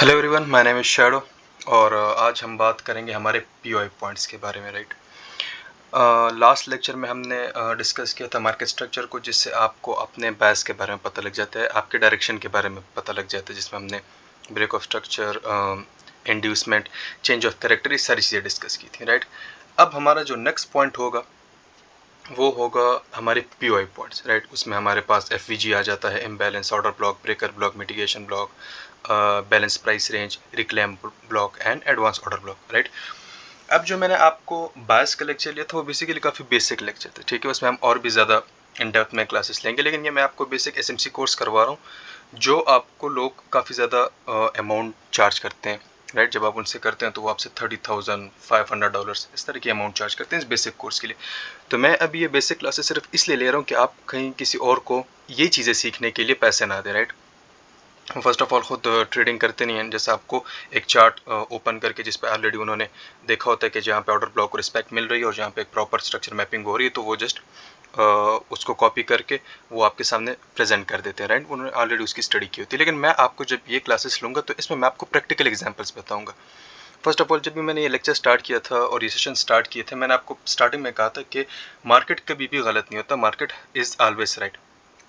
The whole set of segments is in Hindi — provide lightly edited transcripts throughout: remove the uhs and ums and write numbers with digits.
Hello everyone, my name is shadow और आज हम बात करेंगे हमारे पीओआई पॉइंट्स के बारे में, राइट। लास्ट लेक्चर में हमने डिस्कस किया था मार्केट स्ट्रक्चर को, जिससे आपको अपने बायस के बारे में पता लग जाता है, आपके डायरेक्शन के बारे में पता लग जाता है, जिसमें हमने break of structure, inducement, change of character, ये सारी चीज़ें डिस्कस की थी, राइट। अब हमारा जो नेक्स्ट पॉइंट होगा वो होगा हमारे पीओआई पॉइंट्स, राइट। उसमें हमारे पास एफवीजी आ जाता है, imbalance order block, breaker block, mitigation block, balance price range, reclaim block and advance order block, right. अब जो मैंने आपको बायस का लेक्चर लिया था वो बेसिकली काफ़ी बेसिक लेक्चर था, ठीक है। उसमें हम और भी ज़्यादा इन डेप्थ में क्लासेस लेंगे, लेकिन ये मैं आपको बेसिक एसएमसी कोर्स करवा रहा हूँ, जो आपको लोग काफ़ी ज़्यादा अमाउंट चार्ज करते हैं, राइट। जब आप उनसे करते हैं तो वो आपसे $30,500 इस तरह की अमाउंट चार्ज करते हैं इस बेसिक कोर्स के लिए। तो मैं अभी ये बेसिक क्लासेस सिर्फ इसलिए ले रहा हूँ कि आप कहीं किसी और को ये चीज़ें सीखने के लिए पैसे ना दें, राइट। फर्स्ट ऑफ ऑल खुद ट्रेडिंग करते नहीं हैं, जैसे आपको एक चार्ट ओपन करके जिस पे ऑलरेडी उन्होंने देखा होता है कि जहाँ पे ऑर्डर ब्लॉक को रिस्पेक्ट मिल रही है और जहाँ पे एक प्रॉपर स्ट्रक्चर मैपिंग हो रही है, तो वो जस्ट उसको कॉपी करके वो आपके सामने प्रेजेंट कर देते हैं, राइट। उन्होंने ऑलरेडी उसकी स्टडी की होती है। लेकिन मैं आपको जब ये क्लासेस लूँगा तो इसमें मैं आपको प्रैक्टिकल एग्जाम्पल्स बताऊँगा। फर्स्ट ऑफ ऑल, जब भी मैंने ये लेक्चर स्टार्ट किया था और ये सेशन स्टार्ट किए थे, मैंने आपको स्टार्टिंग में कहा था कि मार्केट कभी भी गलत नहीं होता, मार्केट इज़ ऑलवेज राइट।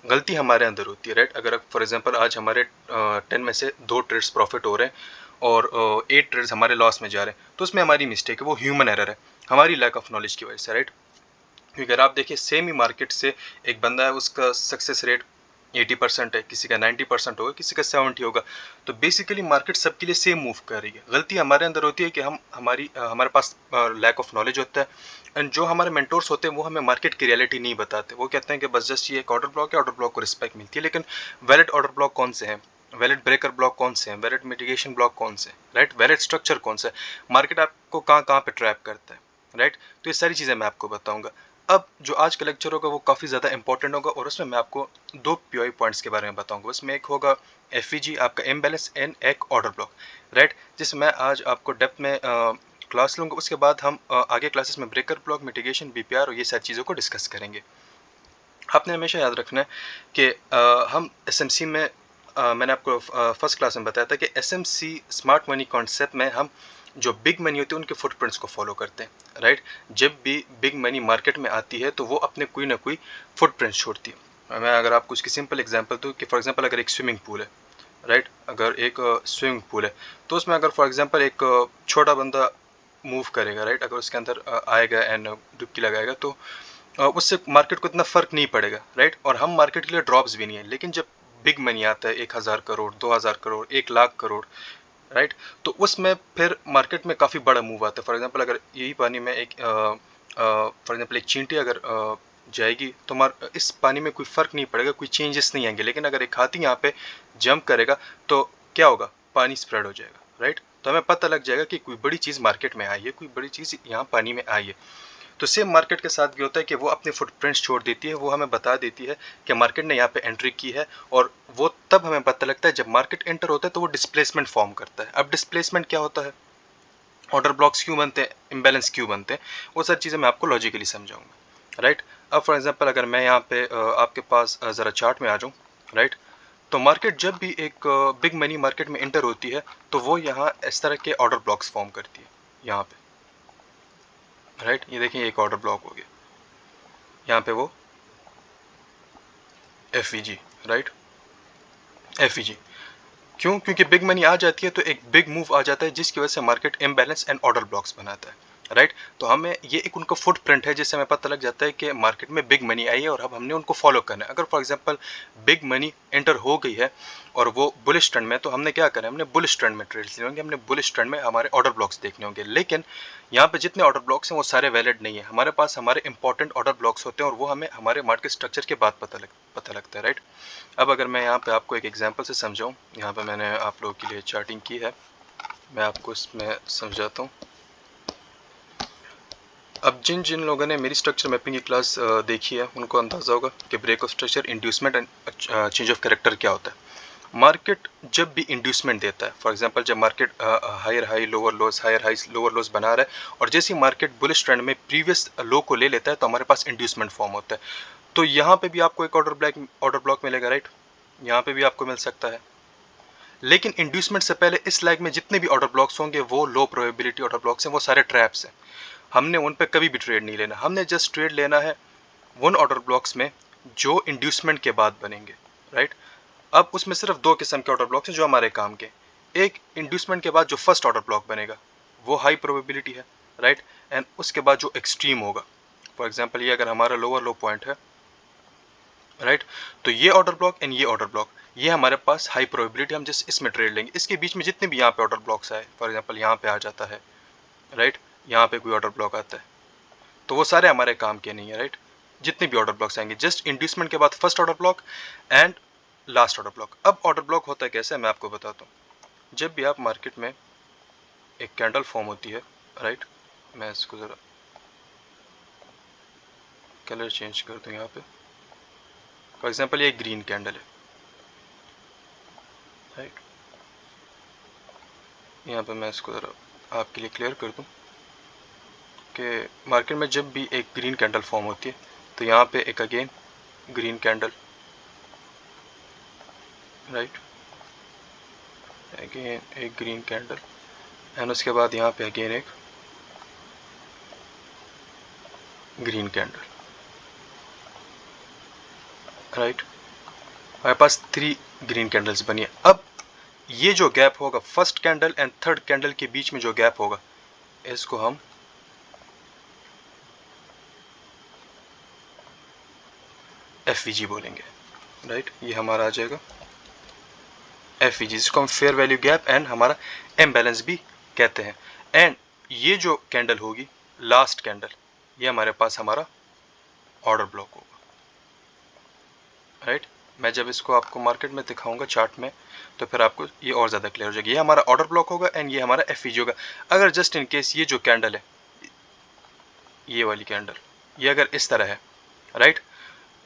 गलती हमारे अंदर होती है, राइट। अगर फॉर एग्जांपल आज हमारे 10 में से 2 ट्रेड्स प्रॉफिट हो रहे हैं और 8 ट्रेड्स हमारे लॉस में जा रहे हैं, तो उसमें हमारी मिस्टेक है, वो ह्यूमन एरर है, हमारी लैक ऑफ नॉलेज की वजह से, राइट। क्योंकि अगर आप देखिए सेम ही मार्केट से एक बंदा है, उसका सक्सेस रेट 80% है, किसी का 90% होगा, किसी का 70 होगा, तो बेसिकली मार्केट सबके लिए सेम मूव कर रही है। गलती हमारे अंदर होती है कि हमारे पास लैक ऑफ नॉलेज होता है, एंड जो हमारे मेंटोर्स होते हैं वो हमें मार्केट की रियलिटी नहीं बताते। वो कहते हैं कि बस जस्ट ये एक ऑर्डर ब्लॉक है, ऑर्डर ब्लॉक को रिस्पेक्ट मिलती है, लेकिन वैलिड ऑर्डर ब्लॉक कौन से हैं, वैलिड ब्रेकर ब्लॉक कौन से हैं, वैलिड मिटिगेशन ब्लॉक कौन से हैं, राइट, वैलिड स्ट्रक्चर कौन सा है, मार्केट आपको कहाँ कहाँ पे ट्रैप करता है, राइट। तो ये सारी चीज़ें मैं आपको बताऊंगा। अब जो आज का लेक्चर होगा वो काफ़ी ज़्यादा इंपॉर्टेंट होगा और उसमें मैं आपको 2 पीओआई पॉइंट्स के बारे में बताऊंगा। उसमें एक होगा एफईजी, आपका इम्बैलेंस, एंड एक ऑर्डर ब्लॉक, राइट, जिसमें मैं आज आपको डेप्थ में क्लास लूँगा। उसके बाद हम आगे क्लासेस में ब्रेकर ब्लॉक, मिटिगेशन, बीपीआर और ये सारी चीज़ों को डिस्कस करेंगे। आपने हमेशा याद रखना है कि हम एसएमसी में मैंने आपको फर्स्ट क्लास में बताया था कि एसएमसी स्मार्ट मनी कॉन्सेप्ट में हम जो बिग मनी होती है उनके फुटप्रिंट्स को फॉलो करते हैं, राइट। जब भी बिग मनी मार्केट में आती है तो वो अपने कोई ना कोई फुटप्रिंट्स छोड़ती है। मैं अगर आपको उसकी सिंपल एग्जांपल दूं कि फॉर एग्जांपल अगर एक स्विमिंग पूल है, राइट, अगर एक स्विमिंग पूल है तो उसमें अगर फॉर एग्जांपल एक छोटा बंदा मूव करेगा, राइट, अगर उसके अंदर आएगा एंड डुबकी लगाएगा तो उससे मार्केट को इतना फर्क नहीं पड़ेगा, राइट। और हम मार्केट के लिए ड्रॉप्स भी नहीं है, लेकिन जब बिग मनी आता है 1000 करोड़, 2000 करोड़, 1 लाख करोड़, राइट, तो उसमें फिर मार्केट में काफ़ी बड़ा मूव आता है। फॉर एग्जांपल अगर यही पानी में एक फॉर एग्जांपल एक चींटी अगर जाएगी तो इस पानी में कोई फर्क नहीं पड़ेगा, कोई चेंजेस नहीं आएंगे, लेकिन अगर एक हाथी यहाँ पे जंप करेगा तो क्या होगा, पानी स्प्रेड हो जाएगा, राइट। तो हमें पता लग जाएगा कि कोई बड़ी चीज़ मार्केट में आई है, कोई बड़ी चीज़ यहाँ पानी में आई है। तो सेम मार्केट के साथ भी होता है कि वो अपने फुटप्रिंट्स छोड़ देती है, वो हमें बता देती है कि मार्केट ने यहाँ पे एंट्री की है, और वो तब हमें पता लगता है जब मार्केट एंटर होता है तो वो डिस्प्लेसमेंट फॉर्म करता है। अब डिस्प्लेसमेंट क्या होता है, ऑर्डर ब्लॉक्स क्यों बनते हैं, इम्बैलेंस क्यों बनते हैं, वो सारी चीज़ें मैं आपको लॉजिकली समझाऊंगा, राइट। अब फॉर एग्जांपल अगर मैं यहाँ पे आपके पास ज़रा चार्ट में आ जाऊँ, राइट, तो मार्केट जब भी एक बिग मनी मार्केट में एंटर होती है तो वो यहाँ इस तरह के ऑर्डर ब्लॉक्स फॉर्म करती है, यहाँ पे, राइट। ये देखिए एक ऑर्डर ब्लॉक हो गया, यहाँ पे वो एफईजी, राइट, एफईजी क्यों, क्योंकि बिग मनी आ जाती है तो एक बिग मूव आ जाता है जिसकी वजह से market imbalance and order blocks बनाता है, राइट। तो हमें ये एक उनका फुटप्रिंट है जिससे हमें पता लग जाता है कि मार्केट में बिग मनी आई है और अब हमने उनको फॉलो करना है। अगर for example big money enter हो गई है और वो बुलिश ट्रेंड में, तो हमने क्या करना है, हमने बुलिश ट्रेंड में ट्रेड्स लेने होंगे, हमने बुलिश ट्रेंड में हमारे ऑर्डर ब्लॉक्स देखने होंगे। लेकिन यहाँ पे जितने ऑर्डर ब्लॉक्स हैं वो सारे वैलिड नहीं है, हमारे पास हमारे इंपॉर्टेंट ऑर्डर ब्लॉक्स होते हैं और वो हमें हमारे मार्केट स्ट्रक्चर के बाद पता लगता है, राइट। अब अगर मैं यहाँ पे आपको एक एग्जांपल से समझाऊँ, यहाँ पे मैंने आप लोगों के लिए चार्टिंग की है, मैं आपको इसमें समझाता हूँ। अब जिन जिन लोगों ने मेरी स्ट्रक्चर मैपिंग की क्लास देखी है उनको अंदाज़ा होगा कि break of structure, inducement and change of character क्या होता है। मार्केट जब भी इंड्यूसमेंट देता है, फॉर एग्जांपल जब market higher high lower lows, higher high lower lows बना रहा है और जैसे ही मार्केट बुलिश ट्रेंड में प्रीवियस लो को ले लेता है तो हमारे पास इंड्यूसमेंट फॉर्म होता है। तो यहाँ पे भी आपको एक ऑर्डर ब्लॉक मिलेगा, राइट, यहाँ पे भी आपको मिल सकता है। लेकिन इंड्यूसमेंट से पहले इस लेग में जितने भी ऑर्डर ब्लॉक्स होंगे वो लो प्रोबेबिलिटी ऑर्डर ब्लॉक्स हैं, वो सारे ट्रैप्स हैं। हमने उन पे कभी भी ट्रेड नहीं लेना, हमने जस्ट ट्रेड लेना है उन ऑर्डर ब्लॉक्स में जो इंड्यूसमेंट के बाद बनेंगे, राइट। अब उसमें सिर्फ दो किस्म के ऑर्डर ब्लॉक्स हैं जो हमारे काम के। एक इंड्यूसमेंट के बाद जो फर्स्ट ऑर्डर ब्लॉक बनेगा वो हाई प्रोबेबिलिटी है, राइट। एंड उसके बाद जो एक्सट्रीम होगा, फॉर एग्जांपल ये अगर हमारा लोअर लो पॉइंट है, राइट, तो ये ऑर्डर ब्लॉक एंड ये ऑर्डर ब्लॉक, ये हमारे पास हाई प्रोबेबिलिटी, हम जिस इसमें ट्रेड लेंगे। इसके बीच में जितने भी यहाँ पे ऑर्डर ब्लॉक्स आए, फॉर एग्जांपल यहाँ पे आ जाता है, राइट, यहाँ पे कोई ऑर्डर ब्लॉक आता है, तो वो सारे हमारे काम के नहीं है, राइट। जितने भी ऑर्डर ब्लॉक्स आएंगे, जस्ट इंड्यूसमेंट के बाद first order block and last order block. अब ऑर्डर ब्लॉक होता है कैसे, मैं आपको बताता हूँ। जब भी आप मार्केट में एक कैंडल फॉर्म होती है, राइट, मैं इसको ज़रा कलर चेंज कर दूँ यहाँ पे। फॉर एग्जांपल ये ग्रीन कैंडल है, राइट। यहाँ पे मैं इसको ज़रा आपके लिए क्लियर कर दूँ कि मार्केट में जब भी एक ग्रीन कैंडल फॉर्म होती है तो यहाँ पे एक again green candle, right, again एक ग्रीन कैंडल एंड उसके बाद यहाँ पे अगेन एक ग्रीन कैंडल, राइट। हमारे पास 3 ग्रीन कैंडल्स बनी है। अब ये जो गैप होगा first candle and third candle के बीच में जो गैप होगा, इसको हम FVG बोलेंगे, राइट। ये हमारा आ जाएगा FVG, जिसको हम फेयर वैल्यू गैप एंड हमारा इम्बैलेंस भी कहते हैं। एंड ये जो कैंडल होगी लास्ट कैंडल, ये हमारे पास हमारा ऑर्डर ब्लॉक होगा, राइट। मैं जब इसको आपको मार्केट में दिखाऊंगा चार्ट में तो फिर आपको ये और ज़्यादा क्लियर हो जाएगा। ये हमारा ऑर्डर ब्लॉक होगा एंड ये हमारा FVG होगा। अगर जस्ट इन केस ये जो कैंडल है, ये वाली कैंडल, ये अगर इस तरह है, राइट,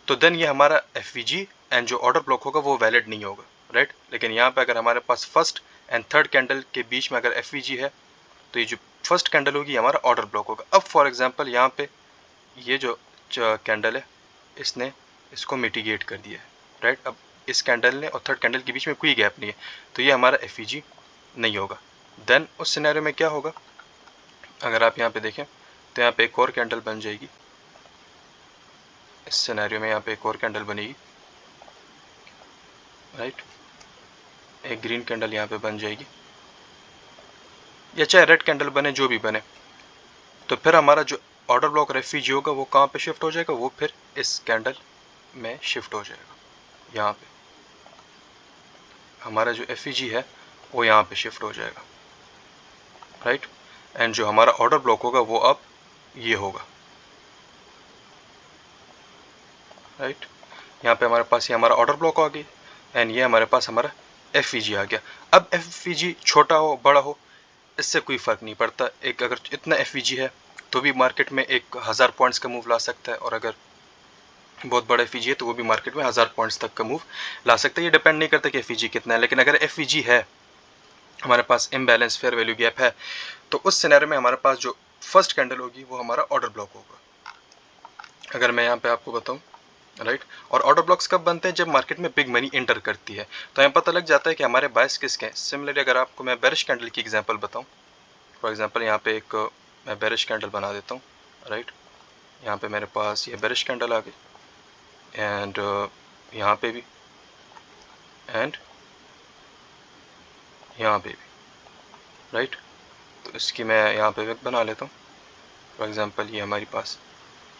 तो देन ये हमारा FVG एंड जो ऑर्डर ब्लॉक होगा वो वैलिड नहीं होगा, राइट। लेकिन यहाँ पे अगर हमारे पास फर्स्ट एंड थर्ड कैंडल के बीच में अगर FVG है तो ये जो फर्स्ट कैंडल होगी हमारा ऑर्डर ब्लॉक होगा। अब फॉर एग्जांपल यहाँ पे ये जो कैंडल है इसने इसको मिटिगेट कर दिया है, राइट। अब इस कैंडल ने और थर्ड कैंडल के बीच में कोई गैप नहीं है, तो ये हमारा FVG नहीं होगा। देन उस सिनेरियो में क्या होगा, अगर आप यहाँ पे देखें तो यहाँ पे एक और कैंडल बन जाएगी। इस सिनेरियो में यहाँ पे एक और कैंडल बनेगी, राइट, एक ग्रीन कैंडल यहाँ पे बन जाएगी, या चाहे रेड कैंडल बने, जो भी बने, तो फिर हमारा जो ऑर्डर ब्लॉक और FVG होगा वो कहाँ पे शिफ्ट हो जाएगा, वो फिर इस कैंडल में शिफ्ट हो जाएगा। यहाँ पे हमारा जो FVG है वो यहाँ पे शिफ्ट हो जाएगा, राइट। एंड जो हमारा ऑर्डर ब्लॉक होगा वो अब ये होगा, राइट। यहाँ पे हमारे पास ये हमारा ऑर्डर ब्लॉक आ गया एंड ये हमारे पास हमारा FVG आ गया। अब FVG छोटा हो बड़ा हो इससे कोई फ़र्क नहीं पड़ता। एक अगर इतना FVG है तो भी मार्केट में 1000 पॉइंट्स का मूव ला सकता है, और अगर बहुत बड़ा FVG है तो वो भी मार्केट में 1000 पॉइंट्स तक का मूव ला सकता है। ये डिपेंड नहीं करता कि FVG कितना है, लेकिन अगर FVG है, हमारे पास इम्बैलेंस फेयर वैल्यू गैप है, तो उस सिनेरियो में हमारे पास जो फर्स्ट कैंडल होगी वो हमारा ऑर्डर ब्लॉक होगा। अगर मैं यहाँ पे आपको बताऊँ, राइट, और ऑर्डर ब्लॉक्स कब बनते हैं, जब मार्केट में बिग मनी एंटर करती है, तो हमें पता लग जाता है कि हमारे बायस किसके हैं। सिमिलरली अगर आपको मैं बेरिश कैंडल की एग्जांपल बताऊं, फॉर एग्जांपल यहाँ पे एक मैं बेरिश कैंडल बना देता हूँ, राइट। यहाँ पे मेरे पास ये बेरिश कैंडल आ गई एंड यहाँ पे भी एंड यहाँ पे भी, राइट। तो इसकी मैं यहाँ पे विक बना लेता हूँ। फॉर एग्जांपल ये हमारे पास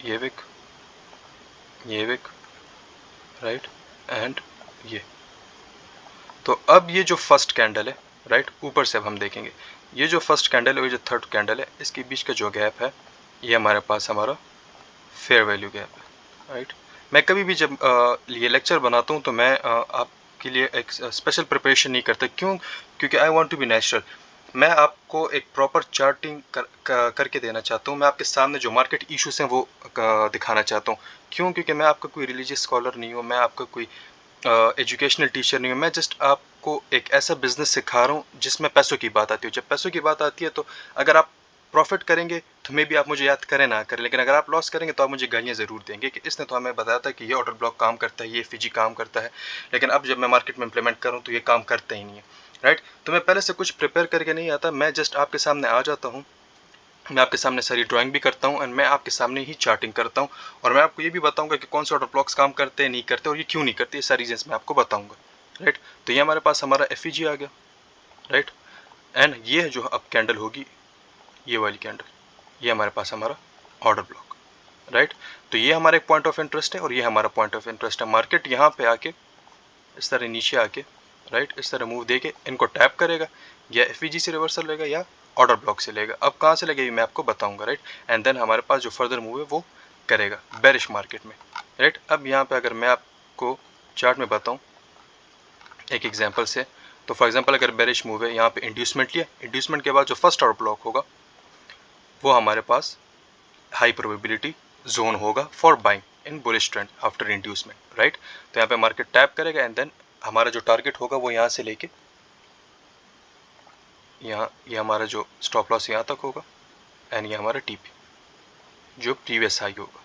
ये विक, राइट, एंड ये। तो अब ये जो फर्स्ट कैंडल है, राइट, ऊपर से अब हम देखेंगे ये जो फर्स्ट कैंडल है और ये जो थर्ड कैंडल है, इसके बीच का जो गैप है ये हमारे पास हमारा फेयर वैल्यू गैप है, राइट। मैं कभी भी जब ये लेक्चर बनाता हूँ तो मैं आपके लिए एक स्पेशल प्रिपरेशन नहीं करता। क्यों? क्योंकि I want to be natural. मैं आपको एक प्रॉपर चार्टिंग करके देना चाहता हूँ। मैं आपके सामने जो मार्केट इश्यूज हैं वो दिखाना चाहता हूँ। क्यों? क्योंकि मैं आपका कोई रिलीजियस स्कॉलर नहीं हूँ, मैं आपका कोई एजुकेशनल टीचर नहीं हूँ। मैं जस्ट आपको एक ऐसा बिजनेस सिखा रहा हूँ जिसमें पैसों की बात आती है। जब पैसों की बात आती है तो अगर आप प्रॉफिट करेंगे तो मे भी आप मुझे याद करें ना करें, लेकिन अगर आप लॉस करेंगे तो आप मुझे गालियाँ ज़रूर देंगे कि इसने तो हमें बताया था कि ये ऑर्डर ब्लॉक काम करता है, ये FVG काम करता है, लेकिन अब जब मैं मार्केट में इंप्लीमेंट करूँ तो ये काम करता ही नहीं है। राइट। तो मैं पहले से कुछ प्रिपेयर करके नहीं आता, मैं जस्ट आपके सामने आ जाता हूँ, मैं आपके सामने सारी ड्राइंग भी करता हूँ एंड मैं आपके सामने ही चार्टिंग करता हूँ, और मैं आपको ये भी बताऊंगा कि कौन से ऑर्डर ब्लॉक्स काम करते हैं, नहीं करते, और ये क्यों नहीं करते, ये सारी रीजंस मैं आपको बताऊंगा। राइट। तो ये हमारे पास हमारा एफईजी आ गया। राइट। एंड ये जो अब कैंडल होगी, ये वाली कैंडल, ये हमारे पास हमारा ऑर्डर ब्लॉक। राइट। तो ये हमारा एक पॉइंट ऑफ इंटरेस्ट है और ये हमारा पॉइंट ऑफ इंटरेस्ट है। मार्केट यहाँ पे आके इस तरह नीचे आके, राइट, इस तरह मूव देके इनको टैप करेगा, या एफईजी से रिवर्सल लेगा या ऑर्डर ब्लॉक से लेगा। अब कहाँ से लगेगी मैं आपको बताऊंगा। राइट। एंड देन हमारे पास जो फर्दर मूव है वो करेगा बेरिश मार्केट में। राइट। अब यहाँ पे अगर मैं आपको चार्ट में बताऊँ एक एग्जाम्पल से, तो फॉर एग्जाम्पल अगर बेरिश मूव है, यहाँ पे इंड्यूसमेंट लिया, इंड्यूसमेंट के बाद जो फर्स्ट ऑर्डर ब्लॉक होगा वो हमारे पास हाई प्रोबेबिलिटी जोन होगा for buying in bullish trend after inducement. Right. तो यहाँ पे मार्केट टैप करेगा एंड देन हमारा जो टारगेट होगा वो यहाँ से लेके यहाँ, ये हमारा जो स्टॉप लॉस यहाँ तक होगा एंड ये हमारा टीपी जो प्रीवियस हाई होगा।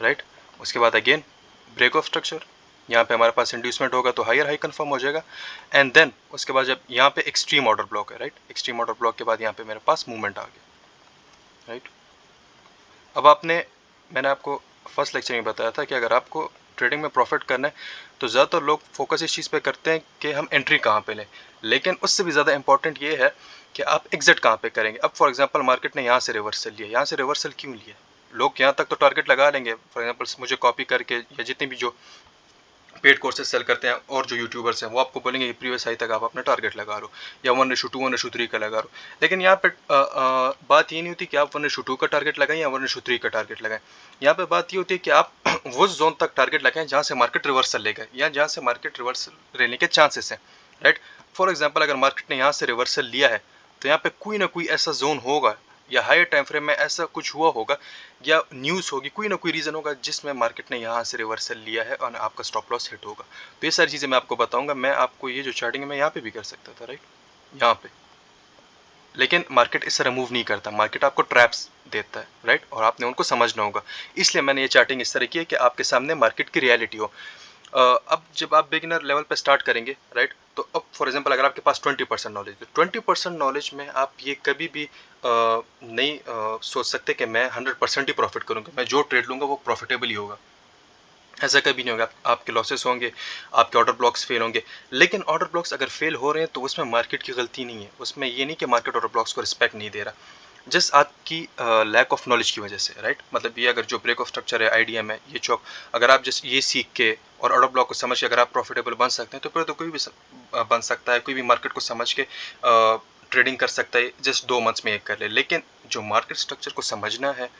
राइट। उसके बाद अगेन ब्रेक ऑफ स्ट्रक्चर, यहाँ पे हमारे पास इंड्यूसमेंट होगा तो हायर हाई कंफर्म हो जाएगा। एंड देन उसके बाद जब यहाँ पे एक्सट्रीम ऑर्डर ब्लॉक है, राइट, एक्सट्रीम ऑर्डर ब्लॉक के बाद यहाँ पे मेरे पास मूवमेंट आ गया। राइट। अब मैंने आपको फर्स्ट लेक्चर में बताया था कि अगर आपको ट्रेडिंग में प्रॉफिट करना है तो ज़्यादातर लोग फोकस इस चीज़ पे करते हैं कि हम एंट्री कहाँ पे लें, लेकिन उससे भी ज़्यादा इंपॉर्टेंट ये है कि आप एग्जिट कहाँ पे करेंगे। अब फॉर एग्जांपल मार्केट ने यहाँ से रिवर्सल लिया, यहाँ से रिवर्सल क्यों लिया, लोग यहाँ तक तो टारगेट लगा लेंगे, फॉर एग्जांपल मुझे कॉपी करके, या जितने भी जो पेड कोर्सेज सेल करते हैं और जो यूट्यूबर्स हैं वो आपको बोलेंगे कि प्रीवियस हाई तक आप अपना टारगेट लगा रहे हो, या 1:2 1:3 का लगा रहे हो। लेकिन यहाँ पे बात ये नहीं होती कि आप 1:2 का टारगेट लगाएं या 1:3 का टारगेट लगाएं। यहाँ पे बात ये होती है कि आप वो जोन तक टारगेट लगाएं जहाँ से मार्केट रिवर्सल लेगा या जहाँ से मार्केट रिवर्सल लेने के चांसेस हैं। राइट। फॉर एग्जाम्पल अगर मार्केट ने यहाँ से रिवर्सल लिया है तो यहाँ पे कोई ना कोई ऐसा जोन होगा या हायर टाइम फ्रेम में ऐसा कुछ हुआ होगा या न्यूज़ होगी, कोई ना कोई रीज़न होगा जिसमें मार्केट ने यहाँ से रिवर्सल लिया है और आपका स्टॉप लॉस हिट होगा। तो ये सारी चीज़ें मैं आपको बताऊंगा। मैं आपको ये जो चार्टिंग है मैं यहाँ पे भी कर सकता था, राइट, यहाँ पे, लेकिन मार्केट इस तरह मूव नहीं करता, मार्केट आपको ट्रैप्स देता है। राइट। और आपने उनको समझना होगा, इसलिए मैंने ये चार्टिंग इस तरह की है कि आपके सामने मार्केट की रियलिटी हो। अब जब आप बिगिनर लेवल पे स्टार्ट करेंगे, राइट, तो अब फॉर एग्जांपल अगर आपके पास 20% नॉलेज है, 20% नॉलेज में आप ये कभी भी नहीं सोच सकते कि मैं 100% ही प्रॉफिट करूँगा, मैं जो ट्रेड लूँगा वो प्रॉफिटेबल ही होगा। ऐसा कभी नहीं होगा। आपके लॉसेस होंगे, आपके ऑर्डर ब्लॉक्स फेल होंगे, लेकिन ऑर्डर ब्लॉक्स अगर फेल हो रहे हैं तो उसमें मार्केट की गलती नहीं है, उसमें ये नहीं कि मार्केट ऑर्डर ब्लॉक्स को रिस्पेक्ट नहीं दे रहा, जस्ट आपकी लैक ऑफ नॉलेज की वजह से। राइट। मतलब ये अगर जो ब्रेक ऑफ स्ट्रक्चर है, आईडीएम है, ये चौक, अगर आप जस्ट ये सीख के और ऑर्डर ब्लॉक को समझ के अगर आप प्रॉफिटेबल बन सकते हैं तो फिर तो कोई भी बन सकता है, कोई भी मार्केट को समझ के ट्रेडिंग कर सकता है, जस्ट 2 मंथ्स में एक कर ले। लेकिन जो मार्केट स्ट्रक्चर को समझना है,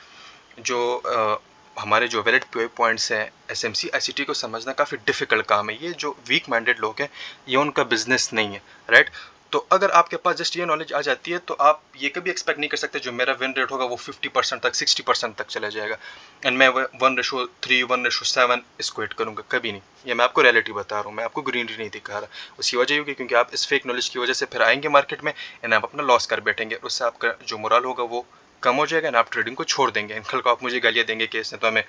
जो हमारे जो वैलिड पीओआई पॉइंट्स हैं, एसएमसी आईसीटी को समझना काफ़ी डिफिकल्ट काम है। ये जो वीक माइंडेड लोग हैं ये उनका बिजनेस नहीं है। राइट। तो अगर आपके पास जस्ट ये नॉलेज आ जाती है तो आप ये कभी एक्सपेक्ट नहीं कर सकते जो मेरा विन रेट होगा वो 50% तक, 60% तक चला जाएगा एंड मैं 1:3 1:7 इसको हिट करूँगा, कभी नहीं। ये मैं आपको रियलिटी बता रहा हूँ, मैं आपको ग्रीनरी नहीं दिखा रहा। उसकी वजह होगी क्योंकि आप इस फेक नॉलेज की वजह से फिर आएंगे मार्केट में एंड आप अपना लॉस कर बैठेंगे, उससे आपका जो मोरल होगा वो कम हो जाएगा ना, आप ट्रेडिंग को छोड़ देंगे। कल को आप मुझे गालियाँ देंगे कि इसने तो हमें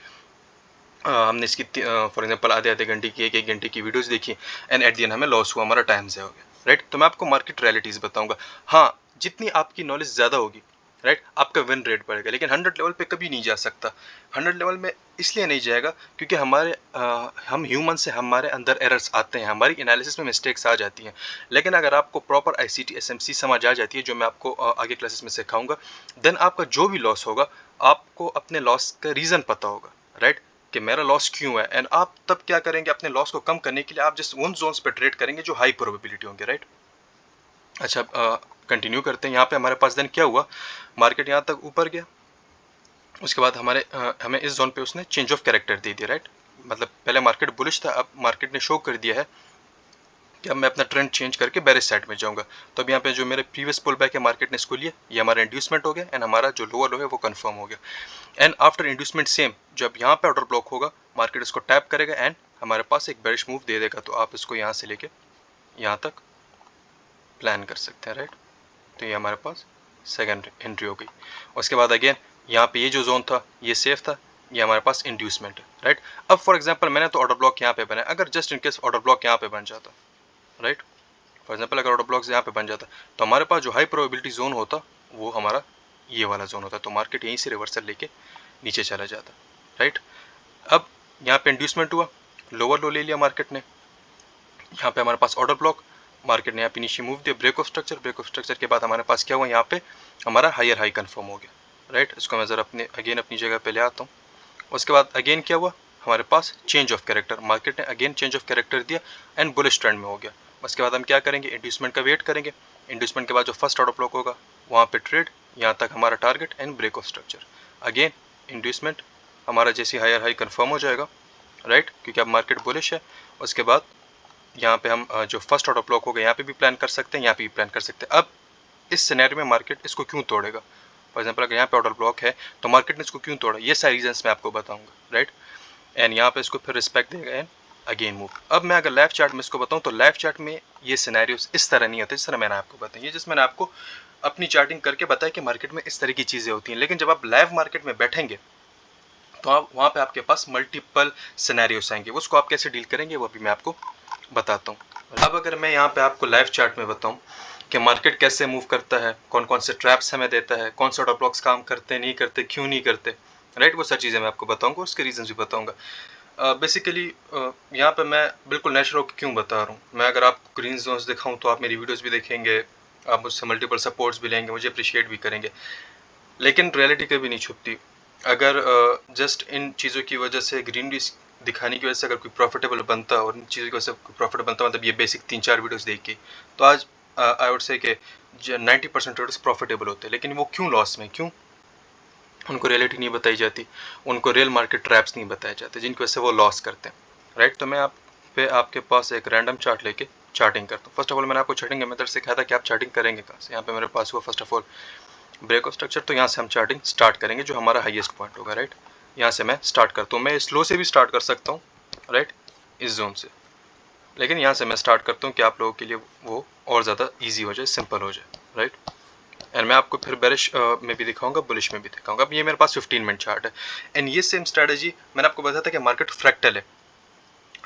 हमने इसकी फॉर एग्जांपल आधे आधे घंटे की, एक घंटे की वीडियोस देखी एंड एट द एंड हमें लॉस हुआ, हमारा टाइम ज़ाया हो गया। राइट। तो मैं आपको मार्केट रियलिटीज़ बताऊंगा। हाँ, जितनी आपकी नॉलेज ज़्यादा होगी, राइट, आपका विन रेट बढ़ेगा, लेकिन 100 लेवल पे कभी नहीं जा सकता। 100 लेवल में इसलिए नहीं जाएगा क्योंकि हम ह्यूमन से हमारे अंदर एरर्स आते हैं, हमारी एनालिसिस में मिस्टेक्स आ जाती हैं। लेकिन अगर आपको प्रॉपर आईसीटी एसएमसी समझ आ जाती है, जो मैं आपको आगे क्लासेस में सिखाऊंगा, देन आपका जो भी लॉस होगा आपको अपने लॉस का रीज़न पता होगा। राइट। कि मेरा लॉस क्यों है, एंड आप तब क्या करेंगे, अपने लॉस को कम करने के लिए आप जस्ट उन जोन्स पे ट्रेड करेंगे जो हाई प्रोबेबिलिटी होंगे। राइट। अच्छा, कंटिन्यू करते हैं। यहाँ पे हमारे पास देन क्या हुआ, मार्केट यहाँ तक ऊपर गया, उसके बाद हमें इस जोन पे उसने चेंज ऑफ कैरेक्टर दे दिया। राइट। मतलब पहले मार्केट बुलिश था, अब मार्केट ने शो कर दिया है कि अब मैं अपना ट्रेंड चेंज करके बेरिश साइड में जाऊंगा। तो अब यहाँ पे जो मेरे प्रीवियस पुल बैक है मार्केट ने इसको लिया, ये हमारा इंड्यूसमेंट हो गया एंड हमारा जो लोअर लो है वो कंफर्म हो गया। एंड आफ्टर इंड्यूसमेंट सेम, जब यहाँ पे ऑर्डर ब्लॉक होगा मार्केट इसको टैप करेगा एंड हमारे पास एक बेरिश मूव दे देगा। तो आप इसको यहाँ से लेके यहाँ तक प्लान कर सकते हैं। राइट। तो ये हमारे पास सेकेंड एंट्री हो गई। उसके बाद अगेन यहाँ पे ये जो जोन था ये सेफ था, ये हमारे पास इंड्यूसमेंट है। राइट। अब फॉर एग्जांपल मैंने तो ऑर्डर ब्लॉक यहाँ पे बनाया, अगर just in case order block यहाँ पे बन जाता, राइट, फॉर एग्जाम्पल अगर ऑर्डर ब्लॉक्स यहाँ पे बन जाता तो हमारे पास जो हाई प्रोबेबिलिटी जोन होता वो हमारा ये वाला जोन होता, तो मार्केट यहीं से रिवर्सल लेके नीचे चला जाता, राइट। अब यहाँ पे इंड्यूसमेंट हुआ, लोअर लो ले लिया मार्केट ने, यहाँ पे हमारे पास ऑर्डर ब्लॉक, मार्केट ने यहाँ पे नीचे मूव दिया, ब्रेक ऑफ स्ट्रक्चर के बाद हमारे पास क्या हुआ, यहाँ पे हमारा हायर हाई कंफर्म हो गया, राइट। इसको मैं ज़रा अगेन अपनी जगह पे ले आता हूँ। उसके बाद अगेन क्या हुआ, हमारे पास चेंज ऑफ कैरेक्टर, मार्केट ने अगेन चेंज ऑफ कैरेक्टर दिया एंड बुलिश ट्रेंड में हो गया। उसके बाद हम क्या करेंगे, इंड्यूसमेंट का वेट करेंगे, इंड्यूसमेंट के बाद जो फर्स्ट ऑर्डर ब्लॉक होगा वहाँ पे ट्रेड, यहाँ तक हमारा target and break of structure, again inducement हमारा जैसे हायर हाई कंफर्म हो जाएगा, राइट, क्योंकि अब मार्केट बुलिश है। उसके बाद यहाँ पे हम जो फर्स्ट ऑर्डर ब्लॉक होगा यहाँ पे भी प्लान कर सकते हैं, यहाँ पे भी प्लान कर सकते हैं। अब इस सिनेरियो में मार्केट इसको क्यों तोड़ेगा, फॉर एग्जाम्पल अगर यहाँ पे ऑर्डर ब्लॉक है तो मार्केट ने इसको क्यों तोड़ा, ये सारी रीजंस मैं आपको बताऊंगा, राइट। एंड यहाँ पे इसको फिर रिस्पेक्ट देगा एंड अगेन मूव। अब मैं अगर लेफ्ट चार्ट में इसको बताऊँ तो लेफ्ट चार्ट में ये सिनेरियोस इस तरह नहीं होते जिस तरह मैंने आपको बताया, जिस मैंने आपको अपनी चार्टिंग करके बताया कि मार्केट में इस तरह की चीज़ें होती हैं। लेकिन जब आप लाइव मार्केट में बैठेंगे तो आप वहाँ पे आपके पास मल्टीपल सिनेरियोस आएंगे, उसको आप कैसे डील करेंगे वो भी मैं आपको बताता हूँ। अब अगर मैं यहाँ पे आपको लाइव चार्ट में बताऊँ कि मार्केट कैसे मूव करता है, कौन कौन से ट्रैप्स हमें देता है, कौन से ऑर्डर ब्लॉक्स काम करते नहीं करते, क्यों नहीं करते, राइट, वो सारी चीज़ें मैं आपको बताऊंगा, उसके रीजन भी बताऊंगा। बेसिकली यहाँ पे मैं बिल्कुल नेचुरल क्यों बता रहा हूँ, मैं अगर आपको ग्रीन जोन्स दिखाऊँ तो आप मेरी वीडियोस भी देखेंगे, आप मुझसे मल्टीपल सपोर्ट्स भी लेंगे, मुझे अप्रिशिएट भी करेंगे, लेकिन रियलिटी कभी नहीं छुपती। अगर जस्ट इन चीज़ों की वजह से, ग्रीनरी दिखाने की वजह से अगर कोई प्रॉफिटेबल बनता और इन चीज़ों की वजह से कोई प्रॉफिटेबल बनता, मतलब ये बेसिक 3-4 वीडियोस देख के, तो आज आई वुड से कि 90% ट्रेडर्स प्रॉफिटेबल होते हैं। लेकिन वो क्यों लॉस में, क्यों, उनको रियलिटी नहीं बताई जाती, उनको रियल मार्केट ट्रैप्स नहीं बताए जाते जिनकी वजह से वो लॉस करते हैं, राइट। तो मैं आपके पास एक रैंडम चार्ट लेके चार्टिंग करता हूँ। फर्स्ट ऑफ ऑल मैंने आपको चार्टिंग के मेथड सिखाया था कि आप चार्टिंग करेंगे कहाँ से। यहाँ पे मेरे पास हुआ first of all break of structure, तो यहाँ से हम चार्टिंग स्टार्ट करेंगे जो हमारा हाईएस्ट पॉइंट होगा, राइट। यहाँ से मैं स्टार्ट करता हूँ, मैं स्लो से भी स्टार्ट कर सकता हूँ, राइट, इस जोन से, लेकिन यहाँ से मैं स्टार्ट करता हूँ कि आप लोगों के लिए वो और ज़्यादा ईजी हो जाए, सिंपल हो जाए, राइट। एंड मैं आपको फिर बेरिश में भी दिखाऊंगा, बुलिश में भी दिखाऊंगा। अब ये मेरे पास 15 मिनट चार्ट है एंड ये सेम स्ट्रेटजी मैंने आपको बताया था कि मार्केट फ्रैक्टल है,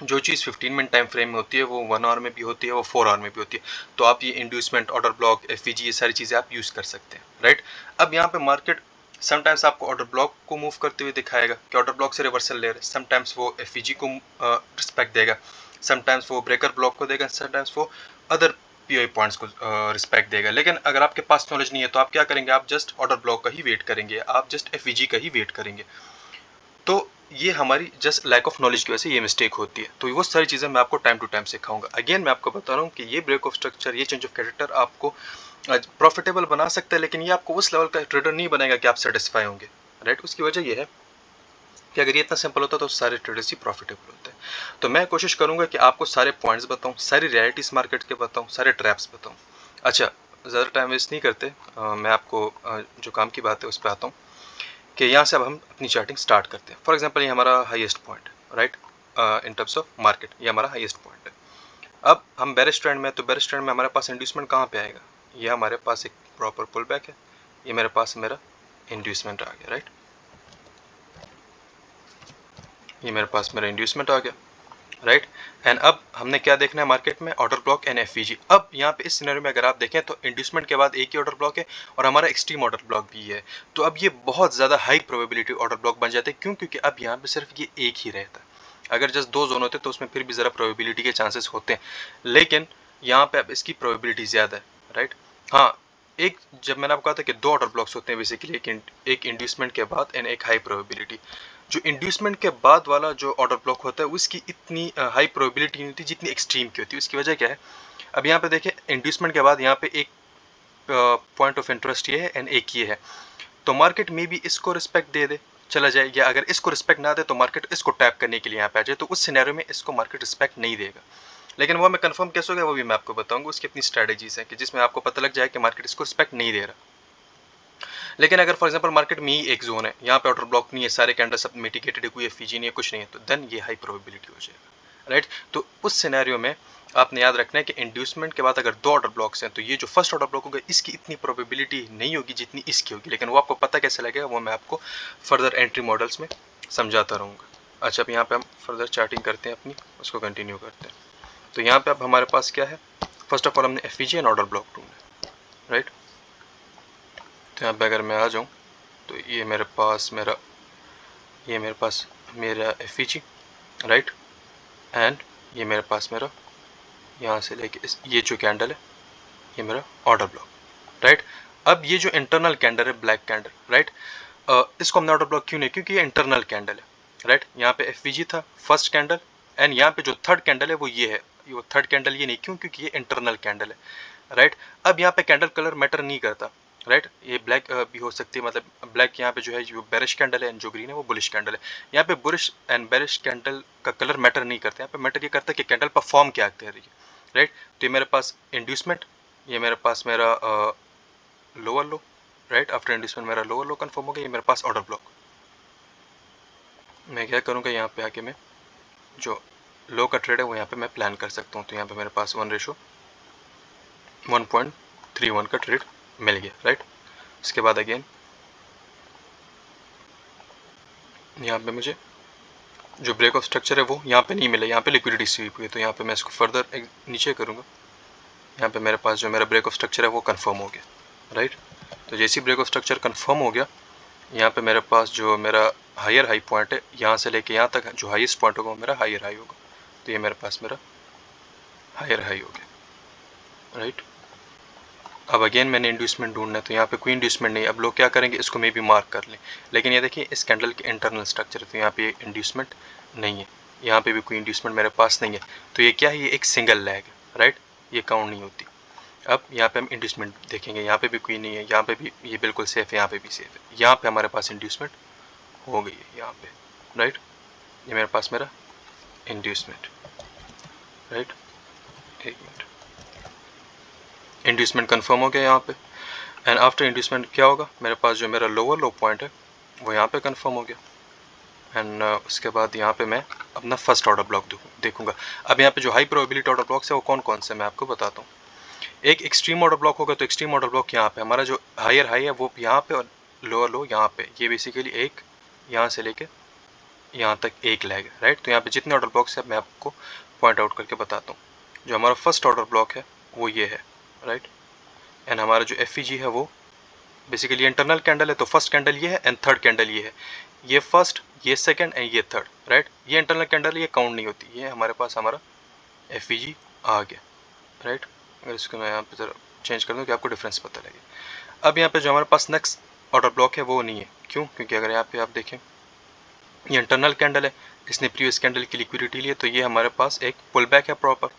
जो चीज़ 15 मिनट टाइम फ्रेम में होती है वो 1 आवर में भी होती है, वो 4 आवर में भी होती है। तो आप ये इंड्यूसमेंट, ऑर्डर ब्लॉक, एफवीजी, ये सारी चीज़ें आप यूज़ कर सकते हैं, राइट। अब यहाँ पे मार्केट समटाइम्स आपको ऑर्डर ब्लॉक को मूव करते हुए दिखाएगा कि ऑर्डर ब्लॉक से रिवर्सल ले रहे, समटाइम्स वो एफवीजी को रिस्पेक्ट देगा, समटाइम्स वो ब्रेकर ब्लॉक को देगा, समटाइम्स वो अदर पीओआई पॉइंट्स को रिस्पेक्ट देगा। लेकिन अगर आपके पास नॉलेज नहीं है तो आप क्या करेंगे, आप जस्ट ऑर्डर ब्लॉक का ही वेट करेंगे, आप जस्ट एफवीजी का ही वेट करेंगे। तो ये हमारी जस्ट लैक ऑफ नॉलेज की वजह से ये मिस्टेक होती है। तो वो सारी चीज़ें मैं आपको टाइम टू टाइम सिखाऊंगा। अगेन मैं आपको बता रहा हूँ कि ये ब्रेक ऑफ स्ट्रक्चर, ये चेंज ऑफ कैरेक्टर आपको प्रॉफिटेबल बना सकता है, लेकिन ये आपको उस लेवल का ट्रेडर नहीं बनाएगा कि आप सेटिस्फाई होंगे, राइट। उसकी वजह ये है कि अगर ये इतना सिंपल होता तो सारे ट्रेडर्स ही प्रॉफिटेबल होते। तो मैं कोशिश करूंगा कि आपको सारे पॉइंट्स बताऊं, सारी रियलिटीज मार्केट के बताऊं, सारे ट्रैप्स बताऊं। अच्छा, ज़्यादा टाइम वेस्ट नहीं करते, मैं आपको जो काम की बात है उस पर आता हूँ कि यहाँ से अब हम अपनी चार्टिंग स्टार्ट करते हैं। फॉर एग्जांपल ये हमारा highest point, right, in terms of market ये हमारा हाईएस्ट पॉइंट है। अब हम बेरिश ट्रेंड में, तो बेरिश ट्रेंड में हमारे पास इंड्यूसमेंट कहाँ पे आएगा, ये हमारे पास एक प्रॉपर पुल बैक है, ये मेरे पास मेरा इंड्यूसमेंट आ गया, राइट, ये मेरे पास मेरा इंड्यूसमेंट आ गया, राइट। एंड अब हमने क्या देखना है मार्केट में, ऑर्डर ब्लॉक एंड एफवीजी। अब यहाँ पे इस सिनेरियो में अगर आप देखें तो इंड्यूसमेंट के बाद एक ही ऑर्डर ब्लॉक है और हमारा एक्सट्रीम ऑर्डर ब्लॉक भी है। तो अब ये बहुत ज़्यादा हाई प्रोबेबिलिटी ऑर्डर ब्लॉक बन जाते हैं, क्यों, क्योंकि अब यहाँ पे सिर्फ ये एक ही रहता है। अगर जस्ट 2 जोन होते तो उसमें फिर भी ज़रा प्रोबेबिलिटी के चांसेस होते हैं, लेकिन यहाँ पे अब इसकी प्रोबेबिलिटी ज़्यादा है, राइट। हाँ, एक जब मैंने आपको कहा था कि 2 ऑर्डर ब्लॉक्स होते हैं बेसिकली, एक इंड्यूसमेंट के बाद एंड एक हाई प्रोबेबिलिटी। जो इंड्यूसमेंट के बाद वाला जो ऑर्डर ब्लॉक होता है उसकी इतनी हाई प्रोबेबिलिटी नहीं होती जितनी एक्सट्रीम की होती है। उसकी वजह क्या है, अब यहाँ पे देखें इंड्यूसमेंट के बाद यहाँ पे एक पॉइंट ऑफ इंटरेस्ट ये है एंड एक ये है, तो मार्केट में भी इसको रिस्पेक्ट दे दे चला जाए, या अगर इसको रिस्पेक्ट ना दे तो मार्केट इसको टैप करने के लिए यहाँ पे आ जाए, तो उस सिनेरियो में इसको मार्केट रिस्पेक्ट नहीं देगा। लेकिन वो मैं कंफर्म कैसे होगा वो भी मैं आपको बताऊंगा, उसकी अपनी स्ट्रैटेजीज है कि जिसमें आपको पता लग जाए कि मार्केट इसको रिस्पेक्ट नहीं दे रहा। लेकिन अगर फॉर एग्जांपल मार्केट में ही एक जोन है, यहाँ पे ऑर्डर ब्लॉक नहीं है, सारे कैंडल सब मिटिगेटेड है, कोई एफईजी नहीं है, कुछ नहीं है, तो देन ये हाई प्रोबेबिलिटी हो जाएगा, राइट। तो उस सिनेरियो में आपने याद रखना है कि इंड्यूसमेंट के बाद अगर 2 ऑर्डर ब्लॉक्स हैं तो ये जो फर्स्ट ऑर्डर ब्लॉक होगा इसकी इतनी प्रोबेबिलिटी नहीं होगी जितनी इसकी होगी, लेकिन वो आपको पता कैसे लगेगा वो मैं आपको फर्दर एंट्री मॉडल्स में समझाता रहूँगा। अच्छा, अब यहाँ पे हम फर्दर चार्टिंग करते हैं अपनी, उसको कंटिन्यू करते हैं। तो यहाँ पे अब हमारे पास क्या है, फर्स्ट ऑफ ऑल हमने एफईजी एंड ऑर्डर ब्लॉक ढूंढना, राइट। तो यहाँ पे अगर मैं आ जाऊँ तो ये मेरे पास मेरा एफईजी, राइट, एंड ये मेरे पास मेरा यहाँ से लेके ये जो कैंडल है ये मेरा ऑर्डर ब्लॉक, राइट। अब ये जो इंटरनल कैंडल है, ब्लैक कैंडल, राइट, इसको हमने ऑर्डर ब्लॉक क्यों नहीं, क्योंकि ये इंटरनल कैंडल है, राइट। यहाँ पे एफवीजी था फर्स्ट कैंडल, एंड यहाँ पे जो थर्ड कैंडल है वो ये है, ये थर्ड कैंडल ये नहीं, क्यों, क्योंकि ये इंटरनल कैंडल है, राइट। अब यहाँ पे कैंडल कलर मैटर नहीं करता, राइट। ये ब्लैक भी हो सकती है, मतलब ब्लैक यहाँ पे जो है जो बेरिश कैंडल है एंड जो ग्रीन है वो बुलिश कैंडल है। यहाँ पे बुलिश एंड बेरिश कैंडल का कलर मैटर नहीं करता, यहाँ पे मैटर ये करता है कि कैंडल परफॉर्म क्या कर रही है, राइट। तो ये मेरे पास इंड्यूसमेंट, ये मेरे पास मेरा लोअर लो, राइट। आफ्टर इंड्यूसमेंट मेरा लोअर लो कन्फर्म हो गया, ये मेरे पास ऑर्डर ब्लॉक। मैं क्या करूँगा, यहाँ पे आके मैं जो लो का ट्रेड है वो यहाँ पे मैं प्लान कर सकता हूँ। तो यहाँ पे मेरे पास 1:1.31 का ट्रेड मिल गया, राइट। इसके बाद अगेन यहाँ पे मुझे जो ब्रेक ऑफ स्ट्रक्चर है वो यहाँ पे नहीं मिला, यहाँ पे लिक्विडिटी स्वीप हुई, तो यहाँ पे मैं इसको फर्दर नीचे करूँगा। यहाँ पे मेरे पास जो मेरा ब्रेक ऑफ स्ट्रक्चर है वो कंफर्म हो गया, राइट। तो जैसे ही ब्रेक ऑफ स्ट्रक्चर कंफर्म हो गया, यहाँ पे मेरे पास जो मेरा हायर हाई पॉइंट है, यहाँ से लेके यहाँ तक जो हाईएस्ट पॉइंट होगा वो मेरा हायर हाई होगा। तो ये मेरे पास मेरा हायर हाई हो गया, राइट। अब अगेन मैंने इंड्यूसमेंट ढूंढना है, तो यहाँ पे कोई इंड्यूसमेंट नहीं। अब लोग क्या करेंगे, इसको मे भी मार्क कर लें, लेकिन ये देखिए इस कैंडल के इंटरनल स्ट्रक्चर है, तो यहाँ पे इंड्यूसमेंट नहीं है, यहाँ पे भी कोई इंड्यूसमेंट मेरे पास नहीं है। तो ये क्या है, ये एक सिंगल लैग है, राइट, ये काउंट नहीं होती। अब यहाँ पे हम इंड्यूसमेंट देखेंगे, यहाँ पे भी कोई नहीं है, यहाँ पे भी ये बिल्कुल सेफ है, यहाँ पे भी सेफ है। यहाँ पे हमारे पास इंड्यूसमेंट हो गई है यहाँ पे, राइट। ये मेरे पास मेरा इंड्यूसमेंट, राइट। एक मिनट, इंड्यूसमेंट कंफर्म हो गया यहाँ पे, एंड आफ्टर इंड्यूसमेंट क्या होगा, मेरे पास जो मेरा लोअर लो पॉइंट है वो यहाँ पे कंफर्म हो गया, एंड उसके बाद यहाँ पे मैं अपना फर्स्ट ऑर्डर ब्लॉक देखूंगा। अब यहाँ पे जो हाई प्रोबेबिलिटी ऑर्डर ब्लॉक्स है वो कौन कौन से मैं आपको बताता हूँ। एक एक्सट्रीम ऑर्डर ब्लॉक होगा, तो एक्सट्रीम ऑर्डर ब्लॉक यहाँ पे हमारा जो हायर हाई है वो यहाँ पे और लोअर लो यहाँ पे, ये बेसिकली एक यहाँ से लेके यहाँ तक एक लैग है, राइट। तो यहाँ पे जितने ऑर्डर ब्लॉक्स है मैं आपको पॉइंट आउट करके बताता हूँ। जो हमारा फर्स्ट ऑर्डर ब्लॉक है वो ये है, राइट, एंड हमारा जो एफईजी है वो बेसिकली इंटरनल कैंडल है, तो फर्स्ट कैंडल ये है एंड थर्ड कैंडल ये है, ये फर्स्ट, ये सेकंड एंड ये थर्ड, राइट। ये इंटरनल कैंडल ये काउंट नहीं होती, ये हमारे पास हमारा एफईजी आ गया, राइट। अगर इसको मैं यहाँ पे जरा चेंज कर दूँ कि आपको डिफरेंस पता लगे। अब यहाँ पे जो हमारे पास नेक्स्ट ऑर्डर ब्लॉक है वो नहीं है, क्यों, क्योंकि अगर यहाँ पे आप देखें ये इंटरनल कैंडल है, इसने प्रीवियस कैंडल की लिक्विडिटी ली है, तो ये हमारे पास एक पुल बैक है प्रॉपर,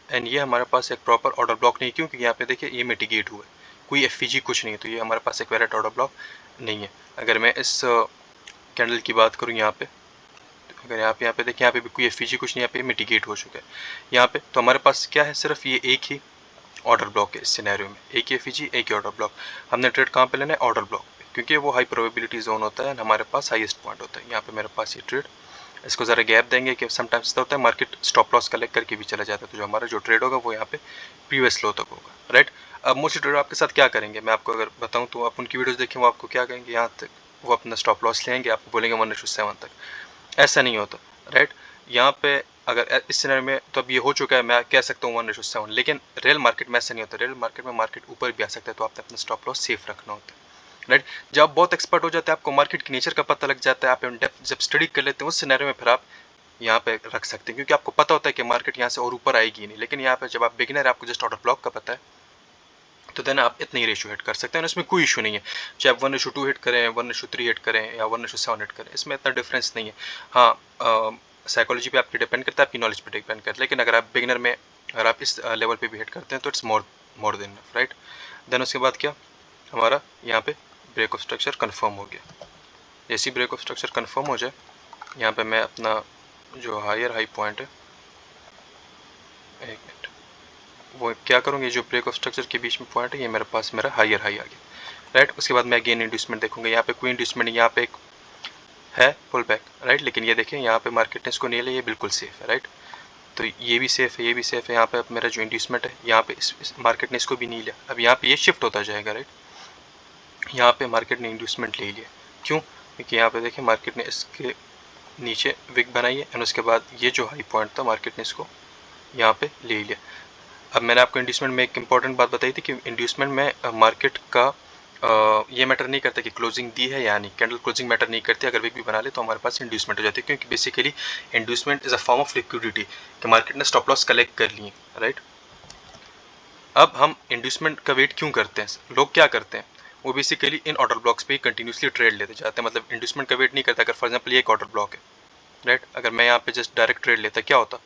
एंड ये हमारे पास एक प्रॉपर ऑर्डर ब्लॉक नहीं, क्यों, क्योंकि यहाँ पे देखिए ये मिटिगेट हुआ है, कोई एफईजी कुछ नहीं है, तो ये हमारे पास एक वैलिड ऑर्डर ब्लॉक नहीं है। अगर मैं इस कैंडल की बात करूँ यहाँ पे, अगर यहाँ पे देखिए यहाँ पे भी कोई एफईजी कुछ नहीं, यहाँ पे मिटिगेट हो चुका है यहाँ पे, तो हमारे पास क्या है, सिर्फ ये एक ही ऑर्डर ब्लॉक है इस सिनेरियो में, एक ही एफईजी एक ही ऑर्डर ब्लॉक। हमने ट्रेड कहाँ पे लेना है, ऑर्डर ब्लॉक पे, क्योंकि वो हाई प्रोबेबिलिटी जोन होता है, हमारे पास हाईएस्ट पॉइंट होता है। यहाँ पे मेरे पास ये ट्रेड, इसको ज़रा गैप देंगे कि समटाइम्स ऐसा होता है मार्केट स्टॉप लॉस कलेक्ट करके भी चला जाता है, तो जो हमारा जो ट्रेड होगा वो यहाँ पे प्रीवियस लो तक होगा, राइट। अब मोस्टली ट्रेडर आपके साथ क्या करेंगे, मैं आपको अगर बताऊँ तो आप उनकी वीडियोस देखें, वो आपको क्या करेंगे, यहाँ तक वो अपना स्टॉप लॉस लेंगे, आपको बोलेंगे 1:7 तक, ऐसा नहीं होता, राइट। यहाँ पे अगर इस सिनेरियो में तो अब ये हो चुका है, मैं कह सकता हूँ 1:7, लेकिन रियल मार्केट में ऐसा नहीं होता, रियल मार्केट में मार्केट ऊपर भी आ सकता है, तो आपने अपना स्टॉप लॉस सेफ रखना होता है, राइट। जब आप बहुत एक्सपर्ट हो जाते हैं, आपको मार्केट के नेचर का पता लग जाता है, आप इन डेप्थ जब स्टडी कर लेते हैं उस सिनेरियो में फिर आप यहाँ पे रख सकते हैं, क्योंकि आपको पता होता है कि मार्केट यहाँ से और ऊपर आएगी नहीं। लेकिन यहाँ पे जब आप बिगिनर है, आपको जस्ट ऑर्डर ब्लॉक का पता है, तो देन आप इतनी रेशियो हिट कर सकते हैं, इसमें कोई इशू नहीं है, चाहे आप 1:2 हिट करें, 1:3 हिट करें या 1:7 हिट करें, इसमें इतना डिफरेंस नहीं है। हाँ, साइकोलॉजी पे आपकी डिपेंड करता है, आपकी नॉलेज पे डिपेंड करता है, लेकिन अगर आप बिगिनर में अगर आप इस लेवल पे भी हिट करते हैं तो it's more than enough, right. Then उसके बाद क्या, हमारा यहाँ पे ब्रेक ऑफ स्ट्रक्चर कन्फर्म हो गया। जैसे ब्रेक ऑफ स्ट्रक्चर कन्फर्म हो जाए, यहाँ पे मैं अपना जो हायर हाई पॉइंट है, एक मिनट, वो क्या करूँगी, जो ब्रेक ऑफ स्ट्रक्चर के बीच में पॉइंट है, ये मेरे पास मेरा हायर हाई आ गया, राइट। उसके बाद मैं अगेन इंड्यूसमेंट देखूंगा, यहाँ पे कोई इंड्यूसमेंट, यहाँ पे एक है पुल बैक, राइट। लेकिन ये देखें यहाँ पे मार्केट ने इसको नहीं लिया, ये बिल्कुल सेफ है, राइट। तो ये भी सेफ है, ये भी सेफ है। यहाँ पे अब मेरा जो इंड्यूसमेंट है, यहाँ पे इस मार्केट ने इसको भी नहीं लिया, अब यहाँ पे ये शिफ्ट होता जाएगा, राइट। यहाँ पे मार्केट ने इंड्यूसमेंट ले लिया, क्यों, क्योंकि यहाँ पे देखें मार्केट ने इसके नीचे विक बनाई है, एंड उसके बाद ये जो हाई पॉइंट था मार्केट ने इसको यहाँ पे ले लिया। अब मैंने आपको इंड्यूसमेंट में एक इम्पॉर्टेंट बात बताई थी कि इंड्यूसमेंट में मार्केट का ये मैटर नहीं करता कि क्लोजिंग दी है या नहीं, कैंडल क्लोजिंग मैटर नहीं करती। अगर विक भी बना ले तो हमारे पास इंड्यूसमेंट हो जाती है, क्योंकि basically inducement is a form of liquidity कि मार्केट ने स्टॉप लॉस कलेक्ट कर लिए, राइट। अब हम इंड्यूसमेंट का वेट क्यों करते हैं, लोग क्या करते हैं, वो बेसिकली इन ऑर्डर ब्लॉक्स पे कंटिन्यूसली ट्रेड लेते जाते हैं, मतलब इंड्यूसमेंट का वेट नहीं करता। अगर फॉर एग्जांपल ये एक ऑर्डर ब्लॉक है, राइट, अगर मैं यहाँ पे जस्ट डायरेक्ट ट्रेड लेता, क्या होता,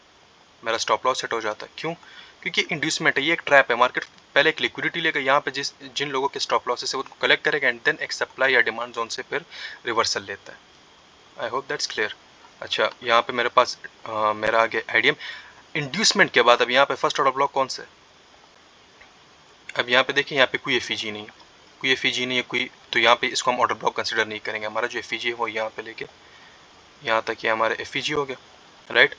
मेरा स्टॉप लॉस सेट हो जाता है। क्यों? क्योंकि इंड्यूसमेंट है, ये एक ट्रैप है। मार्केट पहले एक लिक्विडिटी लेकर यहाँ पे जिन लोगों के स्टॉप लॉसेस है उनको कलेक्ट करेगा एंड देन एक सप्लाई या डिमांड जोन से फिर रिवर्सल लेता है। I hope that's clear. अच्छा, यहाँ पे मेरे पास मेरा आगे आईडीएम इंड्यूसमेंट के बाद अब यहाँ पे फर्स्ट ऑर्डर ब्लॉक कौन सा है। अब यहाँ पे देखिए, यहाँ पे कोई एफईजी नहीं है, कोई एफईजी नहीं है कोई, तो यहाँ पे इसको हम ऑर्डर ब्लॉक कंसिडर नहीं करेंगे। हमारा जो एफईजी है वो यहाँ पे लेके यहाँ तक ये हमारा एफईजी हो गया, राइट।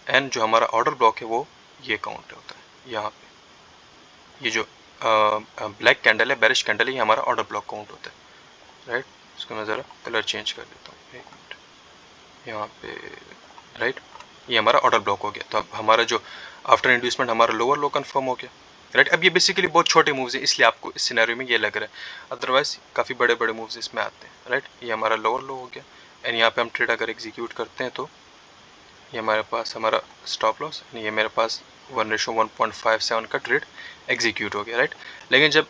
एंड जो हमारा ऑर्डर ब्लॉक है वो ये काउंट होता है यहाँ पे। ये जो ब्लैक कैंडल है, बेरिश कैंडल है, ये हमारा ऑर्डर ब्लॉक काउंट होता है, राइट। इसको मैं ज़रा कलर चेंज कर देता हूँ, एक मिनट, यहाँ पे, राइट। ये हमारा ऑर्डर ब्लॉक हो गया। तो अब हमारा जो आफ्टर इंड्यूसमेंट हमारा लोअर लो कन्फर्म हो गया, राइट। अब ये बेसिकली बहुत छोटे मूव्स हैं, इसलिए आपको इस सिनेरियो में ये लग रहा है, अदरवाइज काफ़ी बड़े बड़े मूव्स इसमें आते हैं, राइट। ये हमारा लोअर लो हो गया एंड यहाँ पे हम ट्रेड अगर एग्जीक्यूट करते हैं तो ये हमारे पास हमारा स्टॉप लॉस, ये मेरे पास 1:1.57 का ट्रेड एग्जीक्यूट हो गया, राइट। लेकिन जब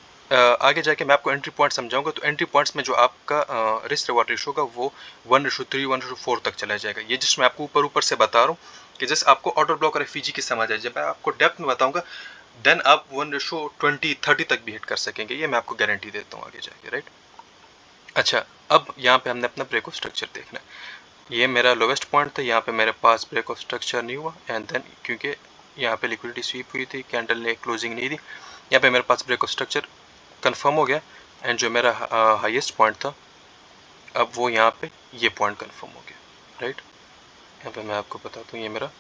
आगे जाके मैं आपको एंट्री पॉइंट समझाऊंगा तो एंट्री पॉइंट्स में जो आपका रिस्क रिवॉर्ड रेशो होगा वो 1:3 1:4 तक चला जाएगा। ये जिसमें आपको ऊपर से बता रहा हूँ कि जैसे आपको ऑर्डर ब्लॉक और एफईजी की समझ है, जब मैं आपको डेप्थ में बताऊंगा देन आप 1:20-30 तक भी हिट कर सकेंगे, ये मैं आपको गारंटी देता हूँ आगे जाके, राइट। अच्छा, अब यहाँ पे हमने अपना ब्रेक ऑफ स्ट्रक्चर देखना है। ये मेरा लोवेस्ट पॉइंट था, यहाँ पे मेरे पास ब्रेक ऑफ स्ट्रक्चर नहीं हुआ एंड देन क्योंकि यहाँ पे लिक्विडिटी स्वीप हुई थी, कैंडल ने क्लोजिंग नहीं दी, यहाँ पे मेरे पास ब्रेक ऑफ स्ट्रक्चर कंफर्म हो गया एंड जो मेरा हाईएस्ट पॉइंट था अब वो यहाँ पे ये पॉइंट कंफर्म हो गया, राइट। यहाँ पे मैं आपको बताता हूँ, ये मेरा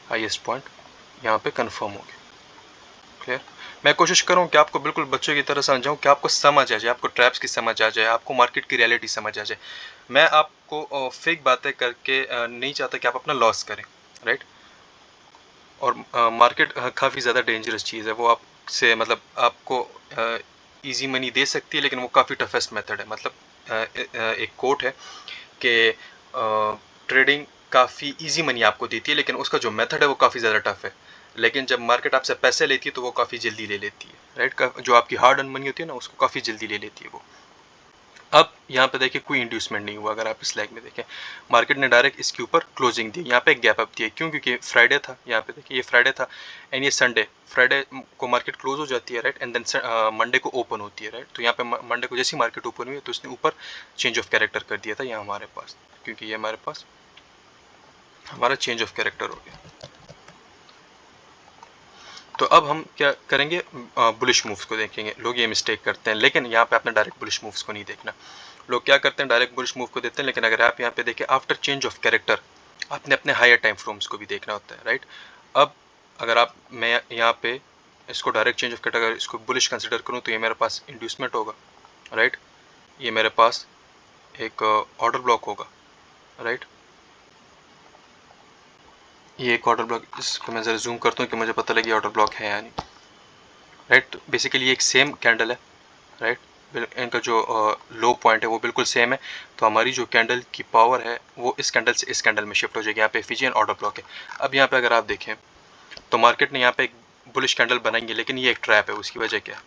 हाईएस्ट पॉइंट यहाँ पे कंफर्म हो गया, क्लियर। मैं कोशिश करूँ कि आपको बिल्कुल बच्चों की तरह समझाऊँ कि आपको समझ आ जाए, आपको ट्रैप्स की समझ आ जाए, आपको मार्केट की रियलिटी समझ आ जाए। मैं आपको फेक बातें करके नहीं चाहता कि आप अपना लॉस करें, राइट। और मार्केट काफ़ी ज़्यादा डेंजरस चीज़ है, वो आपसे मतलब आपको इजी मनी दे सकती है लेकिन वो काफ़ी टफेस्ट मेथड है। मतलब एक कोट है कि ट्रेडिंग काफ़ी इजी मनी आपको देती है लेकिन उसका जो मेथड है वो काफ़ी ज़्यादा टफ है। लेकिन जब मार्केट आपसे पैसे लेती है तो वो काफ़ी जल्दी ले लेती है, राइट। जो आपकी हार्ड अर्न मनी होती है ना उसको काफ़ी जल्दी ले लेती है वो। अब यहाँ पे देखिए कोई इंड्यूसमेंट नहीं हुआ। अगर आप इस लेग में देखें, मार्केट ने डायरेक्ट इसके ऊपर क्लोजिंग दी, यहाँ पे एक गैप अप दिया। क्यों? क्योंकि फ्राइडे था, यहाँ पे देखिए ये फ्राइडे था एंड ये संडे, फ्राइडे को मार्केट क्लोज हो जाती है, राइट, एंड देन मंडे को ओपन होती है, राइट। तो यहाँ पे मंडे को जैसी मार्केट ओपन हुई तो उसने ऊपर चेंज ऑफ कैरेक्टर कर दिया था यहाँ हमारे पास, क्योंकि ये हमारे पास हमारा चेंज ऑफ कैरेक्टर हो गया। तो अब हम क्या करेंगे, बुलिश मूव्स को देखेंगे। लोग ये मिस्टेक करते हैं, लेकिन यहाँ पे आपने डायरेक्ट बुलिश मूव्स को नहीं देखना। लोग क्या करते हैं, डायरेक्ट बुलिश मूव को देते हैं, लेकिन अगर आप यहाँ पे देखें आफ्टर चेंज ऑफ कैरेक्टर आपने अपने हायर टाइम फ्रेम्स को भी देखना होता है, राइट। अब अगर आप मैं यहाँ पे इसको डायरेक्ट चेंज ऑफ कैरेक्टर इसको बुलिश कंसिडर करूँ तो ये मेरे पास इंड्यूसमेंट होगा, राइट। ये मेरे पास एक ऑर्डर ब्लॉक होगा, राइट। ये एक ऑर्डर ब्लॉक, इसको मैं ज़रा जूम करता हूँ कि मुझे पता लगे ऑर्डर ब्लॉक है या नहीं, राइट। तो बेसिकली ये एक सेम कैंडल है, राइट। इनका जो लो पॉइंट है वो बिल्कुल सेम है, तो हमारी जो कैंडल की पावर है वो इस कैंडल से इस कैंडल में शिफ्ट हो जाएगी। यहाँ पे एफिशिएंट ऑर्डर ब्लॉक है। अब यहाँ पे अगर आप देखें तो मार्केट ने यहाँ पे एक बुलिश कैंडल बनाएंगे, लेकिन ये एक ट्रैप है। उसकी वजह क्या है,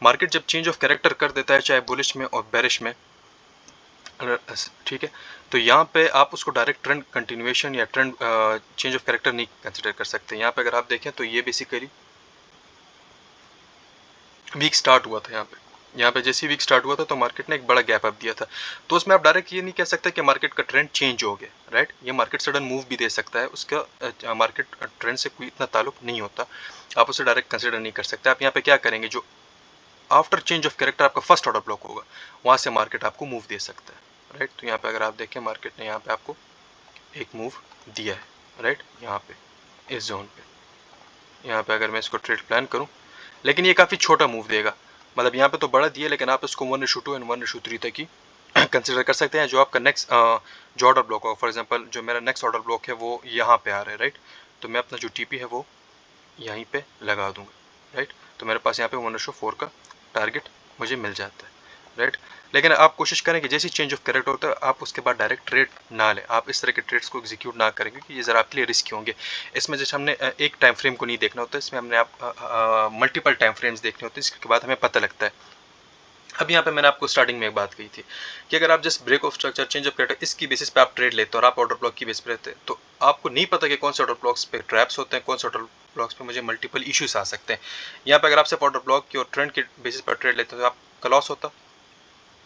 मार्केट जब चेंज ऑफ कैरेक्टर कर देता है चाहे बुलिश में और बेरिश में, ठीक है, तो यहाँ पे आप उसको डायरेक्ट ट्रेंड कंटिन्यूएशन या ट्रेंड चेंज ऑफ कैरेक्टर नहीं कंसिडर कर सकते। यहाँ पे अगर आप देखें तो ये बेसिकली वीक स्टार्ट हुआ था। यहाँ पे जैसे वीक स्टार्ट हुआ था तो मार्केट ने एक बड़ा गैप अप दिया था, तो उसमें आप डायरेक्ट ये नहीं कह सकते कि मार्केट का ट्रेंड चेंज हो गया, राइट। ये मार्केट सडन मूव भी दे सकता है, उसका मार्केट ट्रेंड से कोई इतना ताल्लुक नहीं होता, आप उसे डायरेक्ट कंसिडर नहीं कर सकते। आप यहाँ पे क्या करेंगे, जो आफ्टर चेंज ऑफ कैरेक्टर आपका फर्स्ट ऑर्डर ब्लॉक होगा वहाँ से मार्केट आपको मूव दे सकता है, राइट। तो यहाँ पे अगर आप देखें मार्केट ने यहाँ पे आपको एक मूव दिया है, राइट, यहाँ पे इस जोन पे। यहाँ पे अगर मैं इसको ट्रेड प्लान करूँ, लेकिन ये काफ़ी छोटा मूव देगा, मतलब यहाँ पे तो बड़ा दिया लेकिन आप इसको 1:2 एंड 1:3 तक ही कंसिडर कर सकते हैं। जो आपका नेक्स्ट जो ऑर्डर ब्लॉक होगा, फॉर एग्जांपल जो मेरा नेक्स्ट ऑर्डर ब्लॉक है वो यहाँ पे आ रहा है, राइट। तो मैं अपना जो टीपी है वो यहीं पे लगा दूंगा, राइट। तो मेरे पास यहाँ पे 1/4 का टारगेट मुझे मिल जाता है, राइट। लेकिन आप कोशिश करें कि जैसे चेंज ऑफ कैरेक्टर होता है आप उसके बाद डायरेक्ट ट्रेड ना लें, आप इस तरह के ट्रेड्स को एग्जीक्यूट ना करें क्योंकि ये ज़रा आपके लिए रिस्की होंगे। इसमें जैसे हमने एक टाइम फ्रेम को नहीं देखना होता, इसमें हमने आप मल्टीपल टाइम फ्रेम्स देखने होते हैं, इसके बाद हमें पता लगता है। अब यहाँ पे मैंने आपको स्टार्टिंग में एक बात कही थी कि अगर आप just break of structure, change of character इसकी बेसिस पे आप ट्रेड लेते हो और आप ऑर्डर ब्लॉक की बेसिस पे रहते हैं, तो आपको नहीं पता कि कौन से ऑर्डर ब्लॉक्स पे ट्रैप्स होते हैं, कौन से ऑर्डर ब्लॉक्स पे मुझे मल्टीपल इश्यूज आ सकते हैं। यहाँ पे अगर आप सिर्फ ऑर्डर ब्लॉक की और ट्रेंड के बेसिस पर ट्रेड लेते हो तो आपका लॉस होता,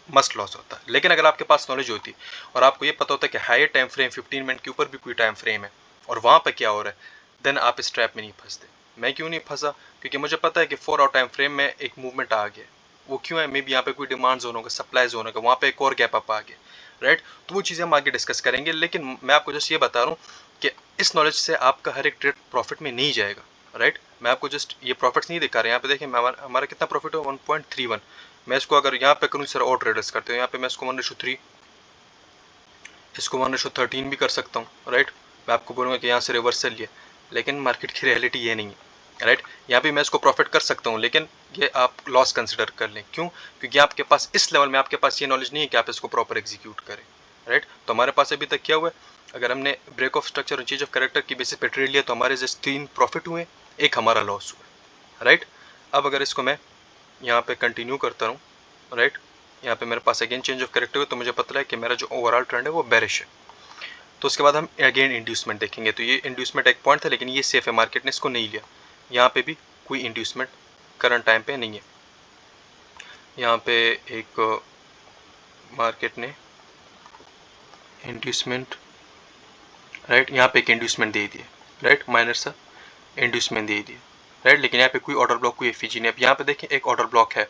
मस्ट लॉस होता। लेकिन अगर आपके पास नॉलेज होती और आपको ये पता होता है कि हायर टाइम फ्रेम 15 मिनट के ऊपर भी कोई टाइम फ्रेम है और वहाँ पे क्या हो रहा है, देन आप इस ट्रैप में नहीं फंसते। मैं क्यों नहीं फंसा? क्योंकि मुझे पता है कि 4 आवर टाइम फ्रेम में एक मूवमेंट आ गया। वो क्यों है? मे बी यहाँ पे कोई डिमांड जोन होगा, सप्लाई जोन होगा, वहाँ पे एक और गैप अप आ गया, राइट। तो वो चीज़ें हम आगे डिस्कस करेंगे, लेकिन मैं आपको जस्ट ये बता रहा हूँ कि इस नॉलेज से आपका हर एक ट्रेड प्रॉफिट में नहीं जाएगा, राइट। मैं आपको जस्ट ये प्रॉफिट्स नहीं दिखा रहा। यहाँ पे देखिए हमारा कितना प्रॉफिट है, 1.31। मैं इसको अगर यहाँ पे करूँ सर, और ट्रेडर्स करते हैं, यहाँ पे मैं इसको 1/3, इसको 1/13 भी कर सकता हूँ, राइट। मैं आपको बोलूँगा कि यहाँ से रिवर्सल लिया, लेकिन मार्केट की रियलिटी ये नहीं है, राइट। यहाँ पे मैं इसको प्रॉफिट कर सकता हूँ, लेकिन ये आप लॉस कंसिडर कर लें। क्यों? क्योंकि आपके पास इस लेवल में आपके पास ये नॉलेज नहीं है कि आप इसको प्रॉपर एग्जीक्यूट करें, राइट। तो हमारे पास अभी तक क्या हुआ है, अगर हमने ब्रेक ऑफ स्ट्रक्चर और चेंज ऑफ कैरेक्टर की बेसिस पे ट्रेड लिया तो हमारे जस्ट 3 प्रॉफिट हुए, एक हमारा लॉस हुआ, राइट। अब अगर इसको मैं यहाँ पे कंटिन्यू करता हूँ, राइट, यहाँ पे मेरे पास अगेन चेंज ऑफ कैरेक्टर है, तो मुझे पता है कि मेरा जो ओवरऑल ट्रेंड है वो बेरिश है। तो उसके बाद हम अगेन इंड्यूसमेंट देखेंगे। तो ये इंड्यूसमेंट एक पॉइंट था, लेकिन ये सेफ है, मार्केट ने इसको नहीं लिया। यहाँ पे भी कोई इंड्यूसमेंट करंट टाइम पे नहीं है। यहाँ पे एक मार्केट ने इंड्यूसमेंट, राइट, यहाँ पे एक इंड्यूसमेंट दे दिया, राइट, माइनर सा इंड्यूसमेंट दे दिया, राइट। लेकिन यहाँ पे कोई ऑर्डर ब्लॉक, कोई एफईजी नहीं। अब यहाँ पे देखिए एक ऑर्डर ब्लॉक है,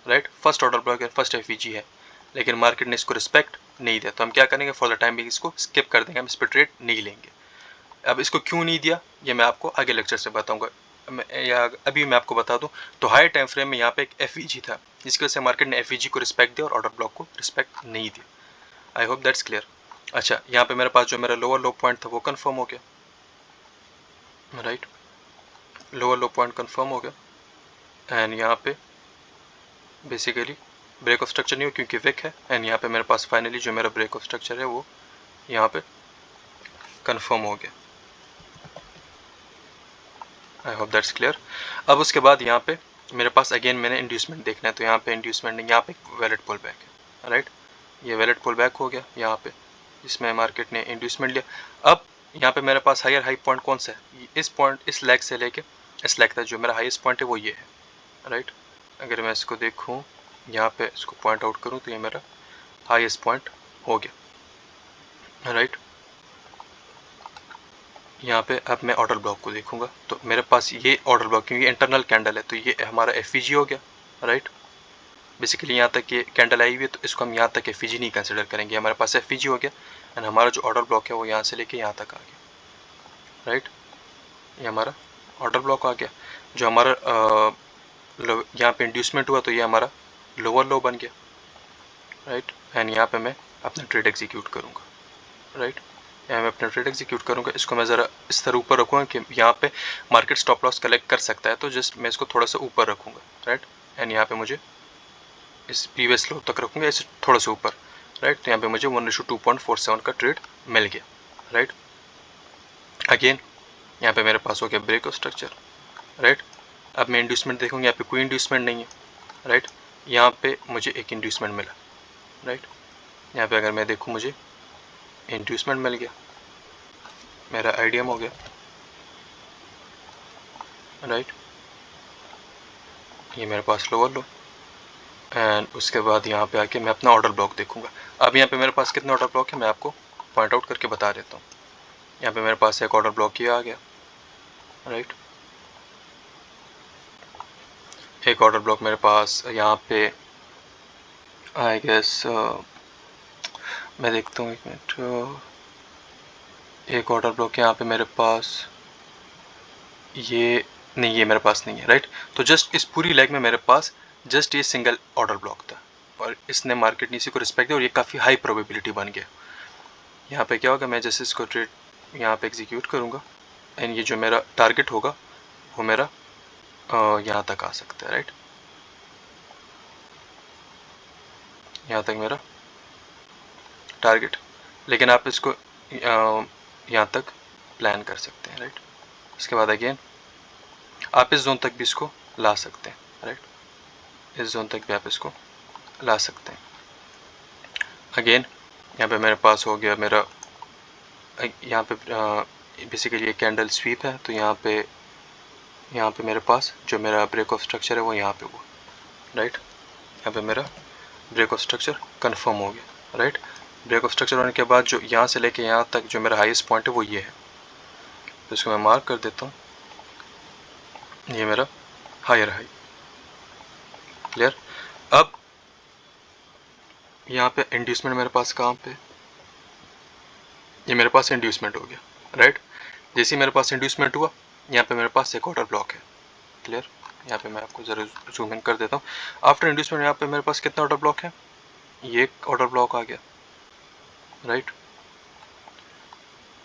राइट, फर्स्ट ऑर्डर ब्लॉक है, फर्स्ट एफईजी है, लेकिन मार्केट ने इसको रिस्पेक्ट नहीं दिया। तो हम क्या करेंगे, फॉर द टाइम बिंग इसको स्किप कर देंगे, हम इस पर ट्रेड नहीं लेंगे। अब इसको क्यों नहीं दिया ये मैं आपको आगे लेक्चर से बताऊंगा, या अभी मैं आपको बता दूं। तो हाई टाइम फ्रेम में यहाँ पे एक एफईजी था, जिसकी वजह से मार्केट ने एफईजी को रिस्पेक्ट दिया और ऑर्डर ब्लॉक को रिस्पेक्ट नहीं दिया। I hope that's clear. अच्छा, यहाँ पे मेरे पास जो मेरा लोअर लो पॉइंट था वो कंफर्म हो गया, राइट, लोअर लो पॉइंट कंफर्म हो गया। एंड यहाँ पे बेसिकली ब्रेक ऑफ स्ट्रक्चर नहीं हो क्योंकि विक है। एंड यहाँ पे मेरे पास फाइनली जो मेरा ब्रेक ऑफ स्ट्रक्चर है वो यहाँ पे कंफर्म हो गया। I hope that's clear. अब उसके बाद यहाँ पे मेरे पास अगेन मैंने इंड्यूसमेंट देखना है, तो यहाँ पे इंड्यूसमेंट नहीं, यहाँ पे वैलिड पुल बैक है, राइट। ये वैलिड पुल बैक हो गया यहाँ पे, जिसमें मार्केट ने इंड्यूसमेंट लिया। अब यहाँ पे मेरे पास हायर हाई पॉइंट कौन सा है, इस पॉइंट, इस लेग से लेके इस लेग तक जो मेरा हाईएस्ट पॉइंट है वो ये है, राइट। अगर मैं इसको देखूँ, यहाँ पे इसको पॉइंट आउट करूँ तो ये मेरा हाईएस्ट पॉइंट हो गया, राइट। यहाँ पे अब मैं ऑर्डर ब्लॉक को देखूंगा तो मेरे पास ये ऑर्डर ब्लॉक, क्योंकि इंटरनल कैंडल है तो ये हमारा एफईजी हो गया, राइट। बेसिकली यहाँ तक ये कैंडल आई हुई है तो इसको हम यहाँ तक एफईजी नहीं कंसिडर करेंगे, हमारे पास एफईजी हो गया। एंड हमारा जो ऑर्डर ब्लॉक है वो यहाँ से लेके यहाँ तक आ गया, राइट। ये हमारा ऑर्डर ब्लॉक आ गया। जो हमारा यहाँ पे इंड्यूसमेंट हुआ तो ये हमारा लोअर लो बन गया, राइट। एंड यहाँ पे मैं अपना ट्रेड एग्जीक्यूट करूँगा, राइट। यहाँ मैं अपना ट्रेड एग्जीक्यूट करूँगा। इसको मैं ज़रा इस तरह ऊपर रखूँगा कि यहाँ पे मार्केट स्टॉप लॉस कलेक्ट कर सकता है, तो जस्ट मैं इसको थोड़ा सा ऊपर रखूँगा, राइट। एंड यहाँ पे मुझे इस प्रीवियस लो तक रखूँगा, इसे थोड़ा सा ऊपर, राइट। तो यहाँ पे मुझे 1:2.47 का ट्रेड मिल गया, राइट। अगेन यहाँ पे मेरे पास हो गया ब्रेक ऑफ स्ट्रक्चर, राइट। अब मैं इंड्यूसमेंट देखूँगा, यहाँ पे कोई इंड्यूसमेंट नहीं है, राइट। यहाँ पे मुझे एक इंड्यूसमेंट मिला, राइट। यहाँ पे अगर मैं देखूँ मुझे इंड्यूसमेंट मिल गया, मेरा आईडीएम हो गया, राइट। ये मेरे पास लोअर लो। एंड उसके बाद यहाँ पे आके मैं अपना ऑर्डर ब्लॉक देखूंगा। अब यहाँ पे मेरे पास कितने ऑर्डर ब्लॉक है मैं आपको पॉइंट आउट करके बता देता हूँ। यहाँ पे मेरे पास एक ऑर्डर ब्लॉक ये आ गया, राइट। एक ऑर्डर ब्लॉक मेरे पास यहाँ पे आई गेस मैं देखता हूँ, एक मिनट, एक ऑर्डर ब्लॉक यहाँ पे मेरे पास ये नहीं, ये मेरे पास नहीं है, राइट। तो जस्ट इस पूरी लेग में मेरे पास जस्ट ये सिंगल ऑर्डर ब्लॉक था और इसने मार्केट ने इसी को रिस्पेक्ट दिया और ये काफ़ी हाई प्रोबेबिलिटी बन गया। यहाँ पे क्या होगा, मैं जैसे इसको ट्रेड यहाँ पे एग्जीक्यूट करूँगा एंड ये जो मेरा टारगेट होगा वो मेरा यहाँ तक आ सकता है, राइट, यहाँ तक मेरा टारगेट। लेकिन आप इसको यहाँ तक प्लान कर सकते हैं, राइट। उसके बाद अगेन आप इस जोन तक भी इसको ला सकते हैं, राइट, इस जोन तक भी आप इसको ला सकते हैं। अगेन यहाँ पे मेरे पास हो गया मेरा, यहाँ पे बेसिकली ये कैंडल स्वीप है, तो यहाँ पे मेरे पास जो मेरा ब्रेक ऑफ स्ट्रक्चर है वो यहाँ पे हुआ, राइट। यहाँ पे मेरा ब्रेक ऑफ स्ट्रक्चर कंफर्म हो गया, राइट। ब्रेक ऑफ स्ट्रक्चर होने के बाद जो यहाँ से लेके यहाँ तक जो मेरा हाईएस्ट पॉइंट है वो ये है, तो इसको मैं मार्क कर देता हूँ, ये मेरा हायर हाई, क्लियर। अब यहाँ पे इंड्यूसमेंट मेरे पास कहाँ पे, ये मेरे पास इंड्यूसमेंट हो गया, राइट। जैसे ही मेरे पास इंड्यूसमेंट हुआ, यहाँ पे मेरे पास एक ऑर्डर ब्लॉक है, क्लियर। यहाँ पे मैं आपको ज़रा जूम इन कर देता हूँ। आफ्टर इंड्यूसमेंट यहाँ पे मेरे पास कितना ऑर्डर ब्लॉक है, ये एक ऑर्डर ब्लॉक आ गया, राइट।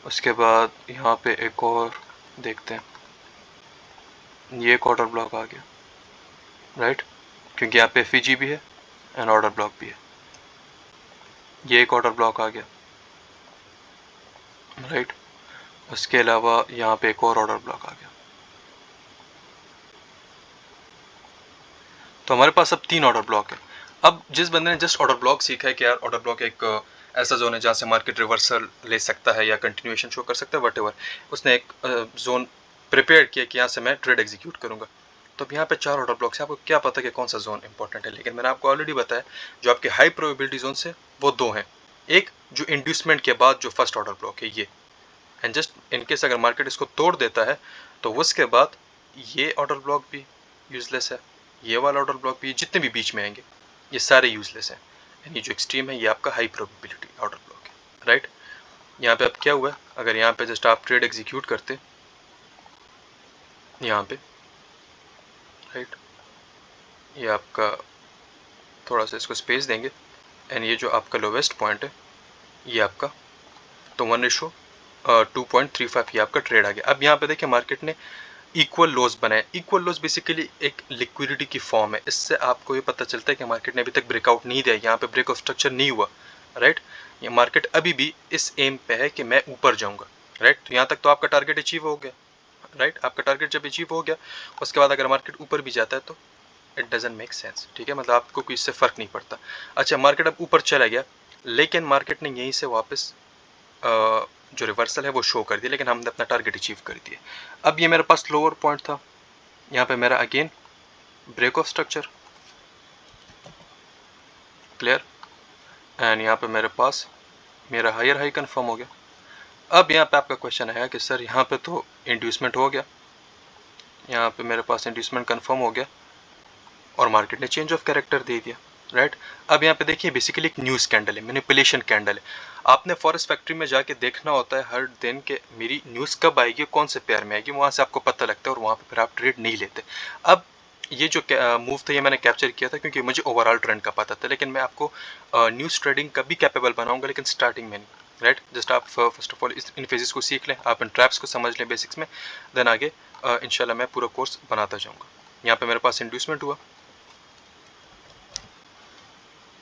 उसके बाद यहाँ पे एक और देखते हैं, ये एक ऑर्डर ब्लॉक आ गया, राइट, क्योंकि यहाँ पे एफईजी भी है एंड ऑर्डर ब्लॉक भी है। ये एक ऑर्डर ब्लॉक आ गया, राइट। उसके अलावा यहाँ पे एक और ऑर्डर ब्लॉक आ गया। तो हमारे पास अब 3 ऑर्डर ब्लॉक है। अब जिस बंदे ने जस्ट ऑर्डर ब्लॉक सीखा है कि यार ऑर्डर ब्लॉक एक ऐसा जोन है जहाँ से मार्केट रिवर्सल ले सकता है या कंटिन्यूएशन शो कर सकता है, वट उसने एक जोन प्रिपेयर किया कि यहाँ से मैं ट्रेड एग्जीक्यूट करूँगा। तो अब यहाँ पे 4 ऑर्डर ब्लॉक्स है, आपको क्या पता कि कौन सा जोन इंपॉर्टेंट है, लेकिन मैंने आपको ऑलरेडी बताया जो आपके हाई प्रोबेबिलिटी जोन से वो 2 हैं। एक जो इंड्यूसमेंट के बाद जो फर्स्ट ऑर्डर ब्लॉक है ये, एंड जस्ट इनकेस अगर मार्केट इसको तोड़ देता है तो उसके बाद ये ऑर्डर ब्लॉक भी यूजलेस है, ये वाला ऑर्डर ब्लॉक भी, जितने भी बीच में आएंगे ये सारे यूजलेस हैं। यानी जो एक्सट्रीम है ये आपका हाई प्रोबेबिलिटी ऑर्डर ब्लॉक है, राइट। यहाँ पे अब क्या हुआ, अगर यहाँ पे जस्ट आप ट्रेड एग्जीक्यूट करते यहाँ पे, राइट, ये आपका थोड़ा सा इसको स्पेस देंगे एंड ये जो आपका लोवेस्ट पॉइंट है ये आपका, तो 1:2.35 ये आपका ट्रेड आ गया। अब यहाँ पे देखिए मार्केट ने इक्वल लॉस बनाए। इक्वल लॉस बेसिकली एक लिक्विडिटी की फॉर्म है, इससे आपको ये पता चलता है कि मार्केट ने अभी तक ब्रेकआउट नहीं दिया, यहाँ पे ब्रेक ऑफ स्ट्रक्चर नहीं हुआ, राइट। ये मार्केट अभी भी इस एम पे है कि मैं ऊपर जाऊंगा, राइट। तो यहाँ तक तो आपका टारगेट अचीव हो गया, राइट। आपका टारगेट जब अचीव हो गया उसके बाद अगर मार्केट ऊपर भी जाता है तो इट डजंट मेक सेंस, ठीक है, मतलब आपको कोई इससे फर्क नहीं पड़ता। अच्छा, मार्केट अब ऊपर चला गया लेकिन मार्केट ने यहीं से वापस जो रिवर्सल है वो शो कर दिया, लेकिन हमने अपना टारगेट अचीव कर दिया। अब ये मेरे पास लोअर पॉइंट था, यहाँ पे मेरा again break of structure, clear, and यहाँ पे मेरे पास मेरा हायर हाई कंफर्म हो गया। अब यहाँ पे आपका क्वेश्चन आया कि सर यहाँ पे तो इंड्यूसमेंट हो गया, यहाँ पे मेरे पास इंड्यूसमेंट कंफर्म हो गया और मार्केट ने चेंज ऑफ कैरेक्टर दे दिया, राइट। अब यहाँ पे देखिए बेसिकली एक न्यूज़ कैंडल है, मैनिपुलेशन कैंडल है। आपने फॉरेस्ट फैक्ट्री में जाके देखना होता है हर दिन के मेरी न्यूज़ कब आएगी, कौन से पेयर में आएगी, वहाँ से आपको पता लगता है और वहाँ पे फिर आप ट्रेड नहीं लेते। अब ये जो मूव था ये मैंने कैप्चर किया था क्योंकि मुझे ओवरऑल ट्रेंड का पता था, लेकिन मैं आपको न्यूज़ ट्रेडिंग का भी कैपेबल बनाऊंगा, लेकिन स्टार्टिंग में नहीं, राइट। जस्ट आप first of all in phases को सीख लें, आप इन ट्रैप्स को समझ लें बेसिक्स में, देन आगे इंशाल्लाह मैं पूरा कोर्स बनाता जाऊँगा। यहाँ पे मेरे पास इंड्यूसमेंट हुआ,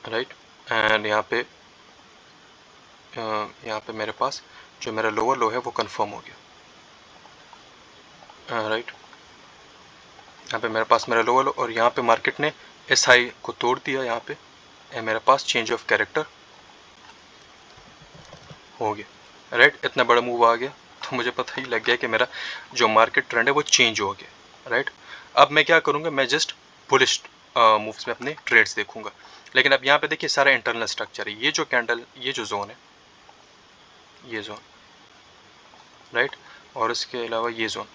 राइट, एंड यहाँ पे मेरे पास जो मेरा लोअर लो है वो कंफर्म हो गया, राइट। यहाँ पे मेरे पास मेरा लोअर लो और यहाँ पे मार्केट ने एस हाई को तोड़ दिया, यहाँ पे मेरे पास चेंज ऑफ कैरेक्टर हो गया, राइट। इतना बड़ा मूव आ गया तो मुझे पता ही लग गया कि मेरा जो मार्केट ट्रेंड है वो चेंज हो गया, राइट। अब मैं क्या करूँगा, मैं जस्ट बुलिश मूव्स में अपने ट्रेड्स देखूंगा। लेकिन अब यहाँ पे देखिए सारा इंटरनल स्ट्रक्चर है, ये जो कैंडल, ये जो जोन है, ये जोन, राइट, और इसके अलावा ये जोन,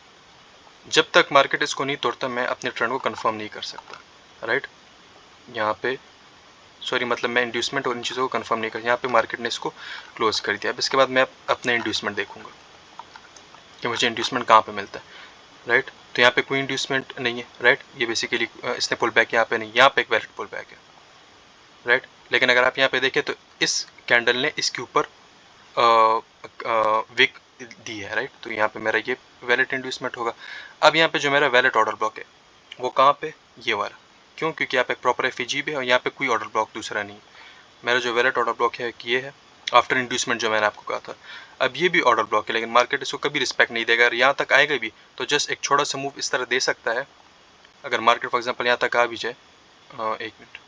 जब तक मार्केट इसको नहीं तोड़ता मैं अपने ट्रेंड को कंफर्म नहीं कर सकता, राइट। यहाँ पे सॉरी, मतलब मैं इंड्यूसमेंट और इन चीज़ों को कंफर्म नहीं कर, यहाँ पे मार्केट ने इसको क्लोज कर दिया। अब इसके बाद मैं अपने इंड्यूसमेंट देखूंगा कि मुझे इंड्यूसमेंट कहाँ पे मिलता है, राइट। तो यहाँ पे कोई इंड्यूसमेंट नहीं है, राइट। ये बेसिकली इसने पुल बैक यहाँ पे नहीं, यहाँ पे एक वैलिड पुल बैक है, राइट। लेकिन अगर आप यहाँ पे देखें तो इस कैंडल ने इसके ऊपर विक दी है, राइट। तो यहाँ पे मेरा ये वैलिड इंड्यूसमेंट होगा। अब यहाँ पे जो मेरा वैलिड ऑर्डर ब्लॉक है वो कहाँ पे, ये वाला। क्यों? क्योंकि यहाँ पे एक प्रॉपर एफईजी भी है और यहाँ पे कोई ऑर्डर ब्लॉक दूसरा नहीं है। मेरा जो वैलिड ऑर्डर ब्लॉक है ये है, आफ्टर इंड्यूसमेंट जो मैंने आपको कहा था। अब ये भी ऑर्डर ब्लॉक है, लेकिन मार्केट इसको कभी रिस्पेक्ट नहीं देगा। अगर यहाँ तक आएगा भी तो जस्ट एक छोटा सा मूव इस तरह दे सकता है। अगर मार्केट फॉर एग्जाम्पल यहाँ तक आ भी जाए, एक मिनट,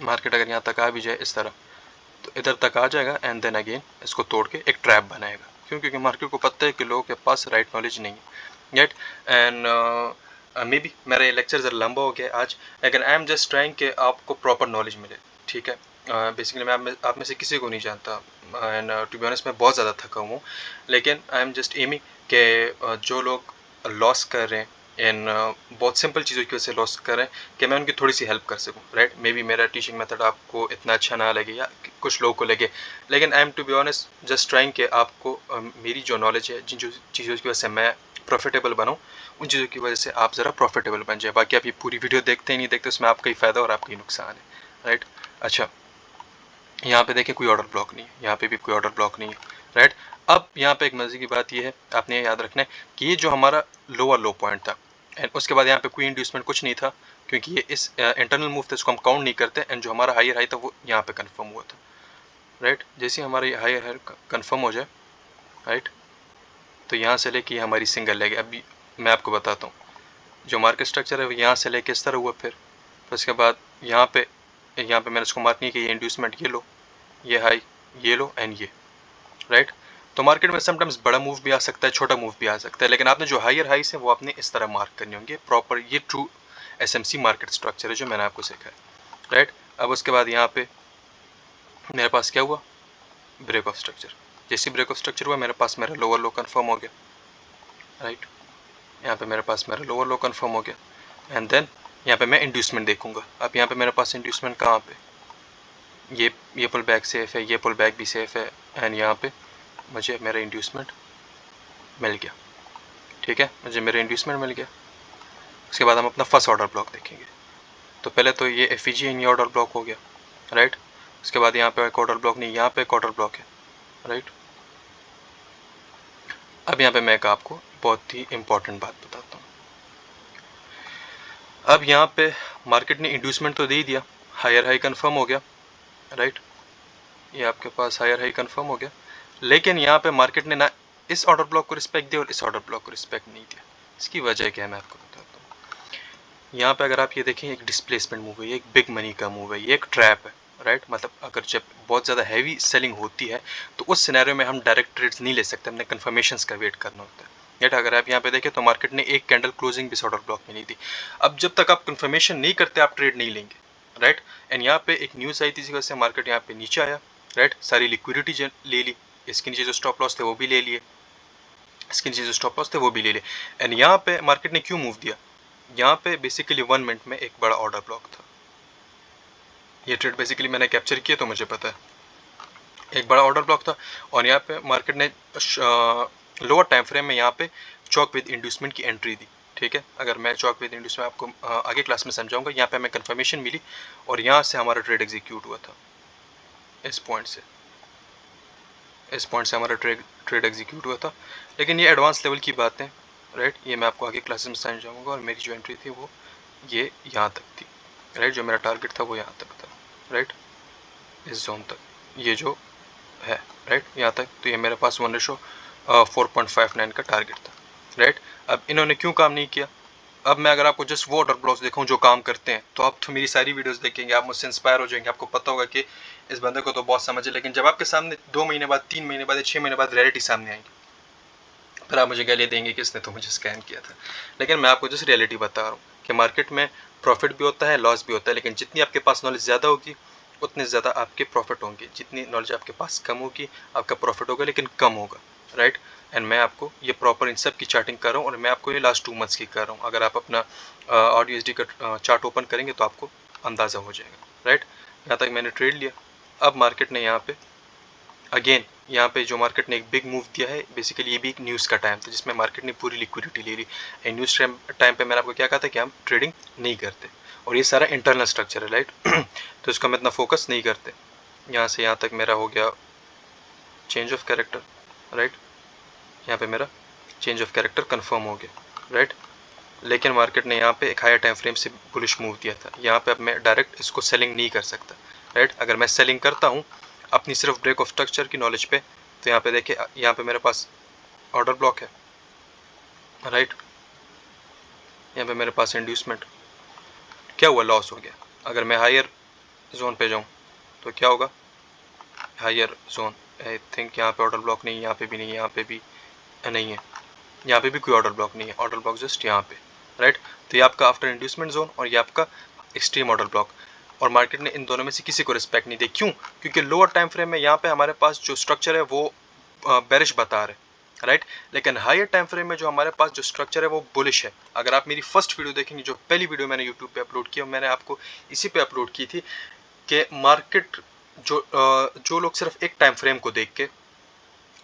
मार्केट अगर यहाँ तक आ भी जाए इस तरह, तो इधर तक आ जाएगा एंड देन अगेन इसको तोड़ के एक ट्रैप बनाएगा। क्यों? क्योंकि मार्केट को पता है कि लोगों के पास राइट नॉलेज नहीं है, राइट। एंड मे बी मेरा ये लेक्चर ज़रा लंबा हो गया आज, लेकिन आई एम जस्ट ट्राइंग कि आपको प्रॉपर नॉलेज मिले, ठीक है। बेसिकली मैं आप में से किसी को नहीं जानता एंड टू बी ऑनेस्ट मैं बहुत ज़्यादा थका हूँ, लेकिन आई एम जस्ट एमिंग कि जो लोग लॉस कर रहे हैं इन बहुत सिंपल चीज़ों की वजह से लॉस कर रहे हैं, कि मैं उनकी थोड़ी सी हेल्प कर सकूं, राइट। मे बी मेरा टीचिंग मेथड आपको इतना अच्छा ना लगे या कुछ लोगों को लगे, लेकिन I am to be honest just trying कि आपको मेरी जो नॉलेज है, जिन जो चीज़ों की वजह से मैं प्रॉफिटेबल बनाऊं, उन चीज़ों की वजह से आप ज़रा प्रॉफिटेबल बन जाए। बाकी आप ये पूरी वीडियो देखते ही नहीं देखते, उसमें आपका ही फ़ायदा और आपका ही नुकसान है, राइट। अच्छा, यहाँ पे देखें कोई ऑर्डर ब्लॉक नहीं है, यहाँ पे भी कोई ऑर्डर ब्लॉक नहीं है, राइट। अब यहाँ पे एक मज़े की बात ये है, आपने याद रखना है कि ये जो हमारा लोअर लो पॉइंट था एंड उसके बाद यहाँ पे कोई इंड्यूसमेंट कुछ नहीं था, क्योंकि ये इस इंटरनल मूव था, इसको हम काउंट नहीं करते। एंड जो हमारा हायर हाई था वो यहाँ पे कन्फर्म हुआ था, राइट। जैसे हमारा ये हायर हाई कन्फर्म हो जाए, राइट, तो यहाँ से लेके हमारी सिंगल लेग। अभी मैं आपको बताता हूँ जो मार्केट स्ट्रक्चर है वो यहाँ से लेके इस तरह हुआ, फिर उसके बाद यहाँ पे मैंने इसको मार्क नहीं किया, ये इंड्यूसमेंट ये लो, ये हाई ये लो एंड ये, राइट। तो मार्केट में समटाइम्स बड़ा मूव भी आ सकता है, छोटा मूव भी आ सकता है, लेकिन आपने जो हायर हाईस है वो आपने इस तरह मार्क करने होंगे प्रॉपर। ये ट्रू एसएमसी मार्केट स्ट्रक्चर है जो मैंने आपको सिखाया, राइट। अब उसके बाद यहाँ पे मेरे पास क्या हुआ, ब्रेक ऑफ स्ट्रक्चर। जैसे ब्रेक ऑफ स्ट्रक्चर हुआ मेरे पास मेरा लोअर लो कन्फर्म हो गया, राइट। यहाँ पे मेरे पास मेरा लोअर लो कन्फर्म हो गया एंड देन यहाँ पे मैं इंड्यूसमेंट देखूंगा। अब यहाँ पे मेरे पास इंड्यूसमेंट कहाँ पे, ये पुल बैक सेफ है, ये पुल बैक भी सेफ है एंड यहाँ पे मुझे मेरा इंड्यूसमेंट मिल गया, ठीक है, मुझे मेरा इंड्यूसमेंट मिल गया। उसके बाद हम अपना फर्स्ट ऑर्डर ब्लॉक देखेंगे। तो पहले तो ये एफईजी ये ऑर्डर ब्लॉक हो गया, राइट। उसके बाद यहाँ पे एक ऑर्डर ब्लॉक नहीं, यहाँ पे एक ऑर्डर ब्लॉक है, राइट। अब यहाँ पे मैं आपको बहुत ही इंपॉर्टेंट बात बताता हूँ। अब यहाँ पे मार्केट ने इंड्यूसमेंट तो दे ही दिया, हायर हाई कंफर्म हो गया, राइट। ये आपके पास हायर हाई कंफर्म हो गया, लेकिन यहाँ पे मार्केट ने ना इस ऑर्डर ब्लॉक को रिस्पेक्ट दिया और इस ऑर्डर ब्लॉक को रिस्पेक्ट नहीं दिया। इसकी वजह क्या है मैं आपको बताता हूँ। यहाँ पे अगर आप ये देखें, एक डिस्प्लेसमेंट मूव है, ये एक बिग मनी का मूव है, ये एक ट्रैप है, राइट। मतलब अगर जब बहुत ज़्यादा हैवी सेलिंग होती है तो उस सिनेरियो में हम डायरेक्ट ट्रेड्स नहीं ले सकते, हमने कन्फर्मेशंस का वेट करना होता है, राइट। अगर आप यहाँ पे देखें तो मार्केट ने एक कैंडल क्लोजिंग भी ऑर्डर ब्लॉक में नहीं दी। अब जब तक आप कन्फर्मेशन नहीं करते आप ट्रेड नहीं लेंगे, राइट। एंड यहाँ पे एक न्यूज़ आई थी इसी वजह से मार्केट यहाँ पे नीचे आया, राइट। सारी लिक्विडिटी ले ली, इसके नीचे जो स्टॉप लॉस थे वो भी ले लिए, इसके नीचे जो स्टॉप लॉस थे वो भी ले लिए। एंड यहाँ पे मार्केट ने क्यों मूव दिया, यहाँ पे बेसिकली 1 मिनट में एक बड़ा ऑर्डर ब्लॉक था। ये ट्रेड बेसिकली मैंने कैप्चर किया तो मुझे पता है, एक बड़ा ऑर्डर ब्लॉक था। और यहाँ पे मार्केट ने लोअर टाइम फ्रेम में यहाँ पे चॉक विद इंड्यूसमेंट की एंट्री दी, ठीक है। अगर मैं चॉक विद इंड्यूसमेंट आपको आगे क्लास में समझाऊंगा। यहाँ पे हमें कंफर्मेशन मिली और यहाँ से हमारा ट्रेड एग्जीक्यूट हुआ था, इस पॉइंट से हमारा ट्रेड एग्जीक्यूट हुआ था। लेकिन ये एडवांस लेवल की बात है, राइट। ये मैं आपको आगे क्लासेस में समझाऊंगा। और मेरी जो एंट्री थी वो ये यहाँ तक थी, राइट। जो मेरा टारगेट था वो यहाँ तक था, राइट, इस जोन तक, ये जो है, राइट, यहाँ तक। तो ये मेरे पास 1:4.59 का टारगेट था, राइट। अब इन्होंने क्यों काम नहीं किया। अब मैं अगर आपको जस्ट वो ऑर्डर ब्लॉक्स दिखाऊं जो काम करते हैं, तो आप तो मेरी सारी वीडियोस देखेंगे, आप मुझसे इंस्पायर हो जाएंगे, आपको पता होगा कि इस बंदे को तो बहुत समझ है। लेकिन जब आपके सामने 2 महीने बाद, 3 महीने बाद, 6 महीने बाद रियलिटी सामने आएगी, फिर आप मुझे गाली देंगे कि इसने तो मुझे स्कैम किया था। लेकिन मैं आपको जस्ट रियलिटी बता रहा हूँ कि मार्केट में प्रॉफिट भी होता है, लॉस भी होता है, लेकिन जितनी आपके पास नॉलेज ज़्यादा होगी उतने ज़्यादा आपके प्रॉफिट होंगे। जितनी नॉलेज आपके पास कम होगी आपका प्रॉफिट होगा लेकिन कम होगा, राइट। एंड मैं आपको ये प्रॉपर इन सब की चार्टिंग कर रहा हूँ और मैं आपको ये लास्ट 2 मंथ्स की कर रहा हूँ। अगर आप अपना ऑडियो का चार्ट ओपन करेंगे तो आपको अंदाज़ा हो जाएगा, राइट। यहाँ तक मैंने ट्रेड लिया। अब मार्केट ने यहाँ पे अगेन यहाँ पे जो मार्केट ने एक बिग मूव दिया है, बेसिकली ये भी एक न्यूज़ का टाइम था जिसमें मार्केट ने पूरी लिक्विडिटी ले ली। एंड न्यूज़ टाइम पे मैंने आपको क्या कहा था कि हम ट्रेडिंग नहीं करते और ये सारा इंटरनल स्ट्रक्चर है, राइट। तो इसको हम इतना फोकस नहीं करते। यहाँ से यहाँ तक मेरा हो गया चेंज ऑफ कैरेक्टर, राइट। यहाँ पे मेरा चेंज ऑफ कैरेक्टर कंफर्म हो गया, राइट। लेकिन मार्केट ने यहाँ पे एक हायर टाइम फ्रेम से बुलिश मूव दिया था। यहाँ पे अब मैं डायरेक्ट इसको सेलिंग नहीं कर सकता, राइट। अगर मैं सेलिंग करता हूँ अपनी सिर्फ ब्रेक ऑफ स्ट्रक्चर की नॉलेज पे, तो यहाँ पे देखिए, यहाँ पे मेरे पास ऑर्डर ब्लॉक है, राइट। यहाँ पे मेरे पास इंड्यूसमेंट, क्या हुआ, लॉस हो गया। अगर मैं हायर जोन पे जाऊँ तो क्या होगा, हायर जोन, आई थिंक यहाँ पे ऑर्डर ब्लॉक नहीं, यहाँ पे भी नहीं, यहाँ पे भी नहीं है, यहाँ पे भी कोई ऑर्डर ब्लॉक नहीं है, ऑर्डर ब्लॉक जस्ट यहाँ पे, राइट। तो ये आपका आफ्टर इंड्यूसमेंट जोन और ये आपका एक्सट्रीम ऑर्डर ब्लॉक, और मार्केट ने इन दोनों में से किसी को रिस्पेक्ट नहीं दी। क्यों? क्योंकि लोअर टाइम फ्रेम में यहाँ पे हमारे पास जो स्ट्रक्चर है वो बेरिश बता रहे, राइट। लेकिन हायर टाइम फ्रेम में जो हमारे पास जो स्ट्रक्चर है वो बुलिश है। अगर आप मेरी फर्स्ट वीडियो देखेंगे, जो पहली वीडियो मैंने यूट्यूब पे अपलोड की, मैंने आपको इसी पे अपलोड की थी कि मार्केट जो लोग सिर्फ एक टाइम फ्रेम को देख के,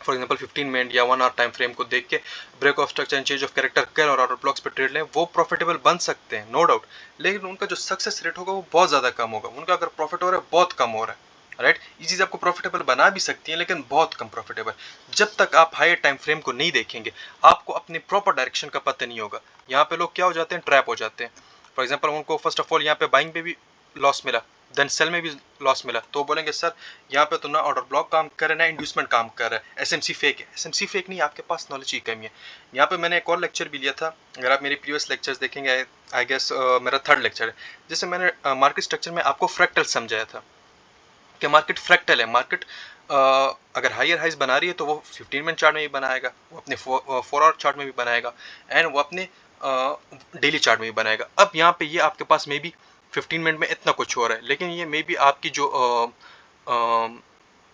फॉर एग्जांपल 15 मिनट या 1 आवर टाइम फ्रेम को देख के break of structure and change of character कर और ऑर्डर ब्लॉक्स पे ट्रेड लें, वो प्रॉफिटेबल बन सकते हैं, नो डाउट। लेकिन उनका जो सक्सेस रेट होगा वो बहुत ज़्यादा कम होगा। उनका अगर प्रॉफिट हो रहा है बहुत कम हो रहा है, राइट। ये चीज़ आपको प्रॉफिटेबल बना भी सकती है लेकिन बहुत कम प्रॉफिटेबल। जब तक आप हायर टाइम फ्रेम को नहीं देखेंगे आपको अपने प्रॉपर डायरेक्शन का पता नहीं होगा। यहाँ पे लोग क्या हो जाते हैं, ट्रैप हो जाते हैं। फॉर एग्जाम्पल उनको फर्स्ट ऑफ ऑल यहाँ पे बाइंग पे भी लॉस मिला, देन सेल में भी लॉस मिला, तो बोलेंगे सर यहाँ पे तो ना ऑर्डर ब्लॉक काम कर रहा है ना इंड्यूसमेंट काम कर रहा है, एसएमसी फेक है। एसएमसी फेक नहीं, आपके पास नॉलेज की कमी है। यहाँ पे मैंने एक और लेक्चर भी लिया था, अगर आप मेरे प्रीवियस लेक्चर्स देखेंगे, आई गेस मेरा 3rd लेक्चर है, जिससे मैंने मार्केट स्ट्रक्चर में आपको फ्रैक्टल समझाया था कि मार्केट फ्रैक्टल है। मार्केट अगर हायर हाइज बना रही है तो वो 15 मिनट चार्ट में भी बनाएगा, वो अपने 4 आवर चार्ट में भी बनाएगा, एंड वो अपने डेली चार्ट में भी बनाएगा। अब यहाँ पे ये आपके पास मे बी 15 मिनट में इतना कुछ हो रहा है, लेकिन ये मे बी आपकी जो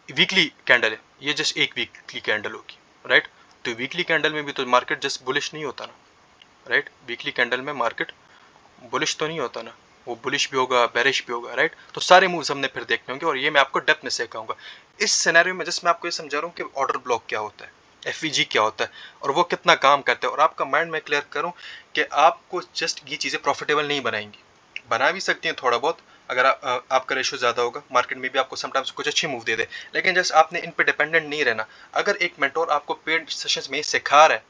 वीकली कैंडल है, ये जस्ट एक वीकली कैंडल होगी, राइट। तो वीकली कैंडल में भी तो मार्केट जस्ट बुलिश नहीं होता ना, राइट। वीकली कैंडल में मार्केट बुलिश तो नहीं होता ना, वो बुलिश भी होगा, बेरिश भी होगा, राइट। तो सारे मूव्स हमने फिर देखने होंगे और ये मैं आपको डेप्थ में सिखाऊंगा। इस सिनेरियो में जस्ट मैं आपको ये समझा रहा हूँ कि ऑर्डर ब्लॉक क्या होता है, एफवीजी क्या होता है और वो कितना काम करता है, और आपका माइंड में क्लियर करूँ कि आपको जस्ट ये चीज़ें प्रॉफिटेबल नहीं बनाएंगी। बना भी सकती हैं थोड़ा बहुत, अगर आपका रेशो ज़्यादा होगा, मार्केट में भी आपको समटाइम्स कुछ अच्छी मूव दे दे, लेकिन जस्ट आपने इन पे डिपेंडेंट नहीं रहना। अगर एक मेंटोर आपको पेड सेशंस में सिखा रहा है,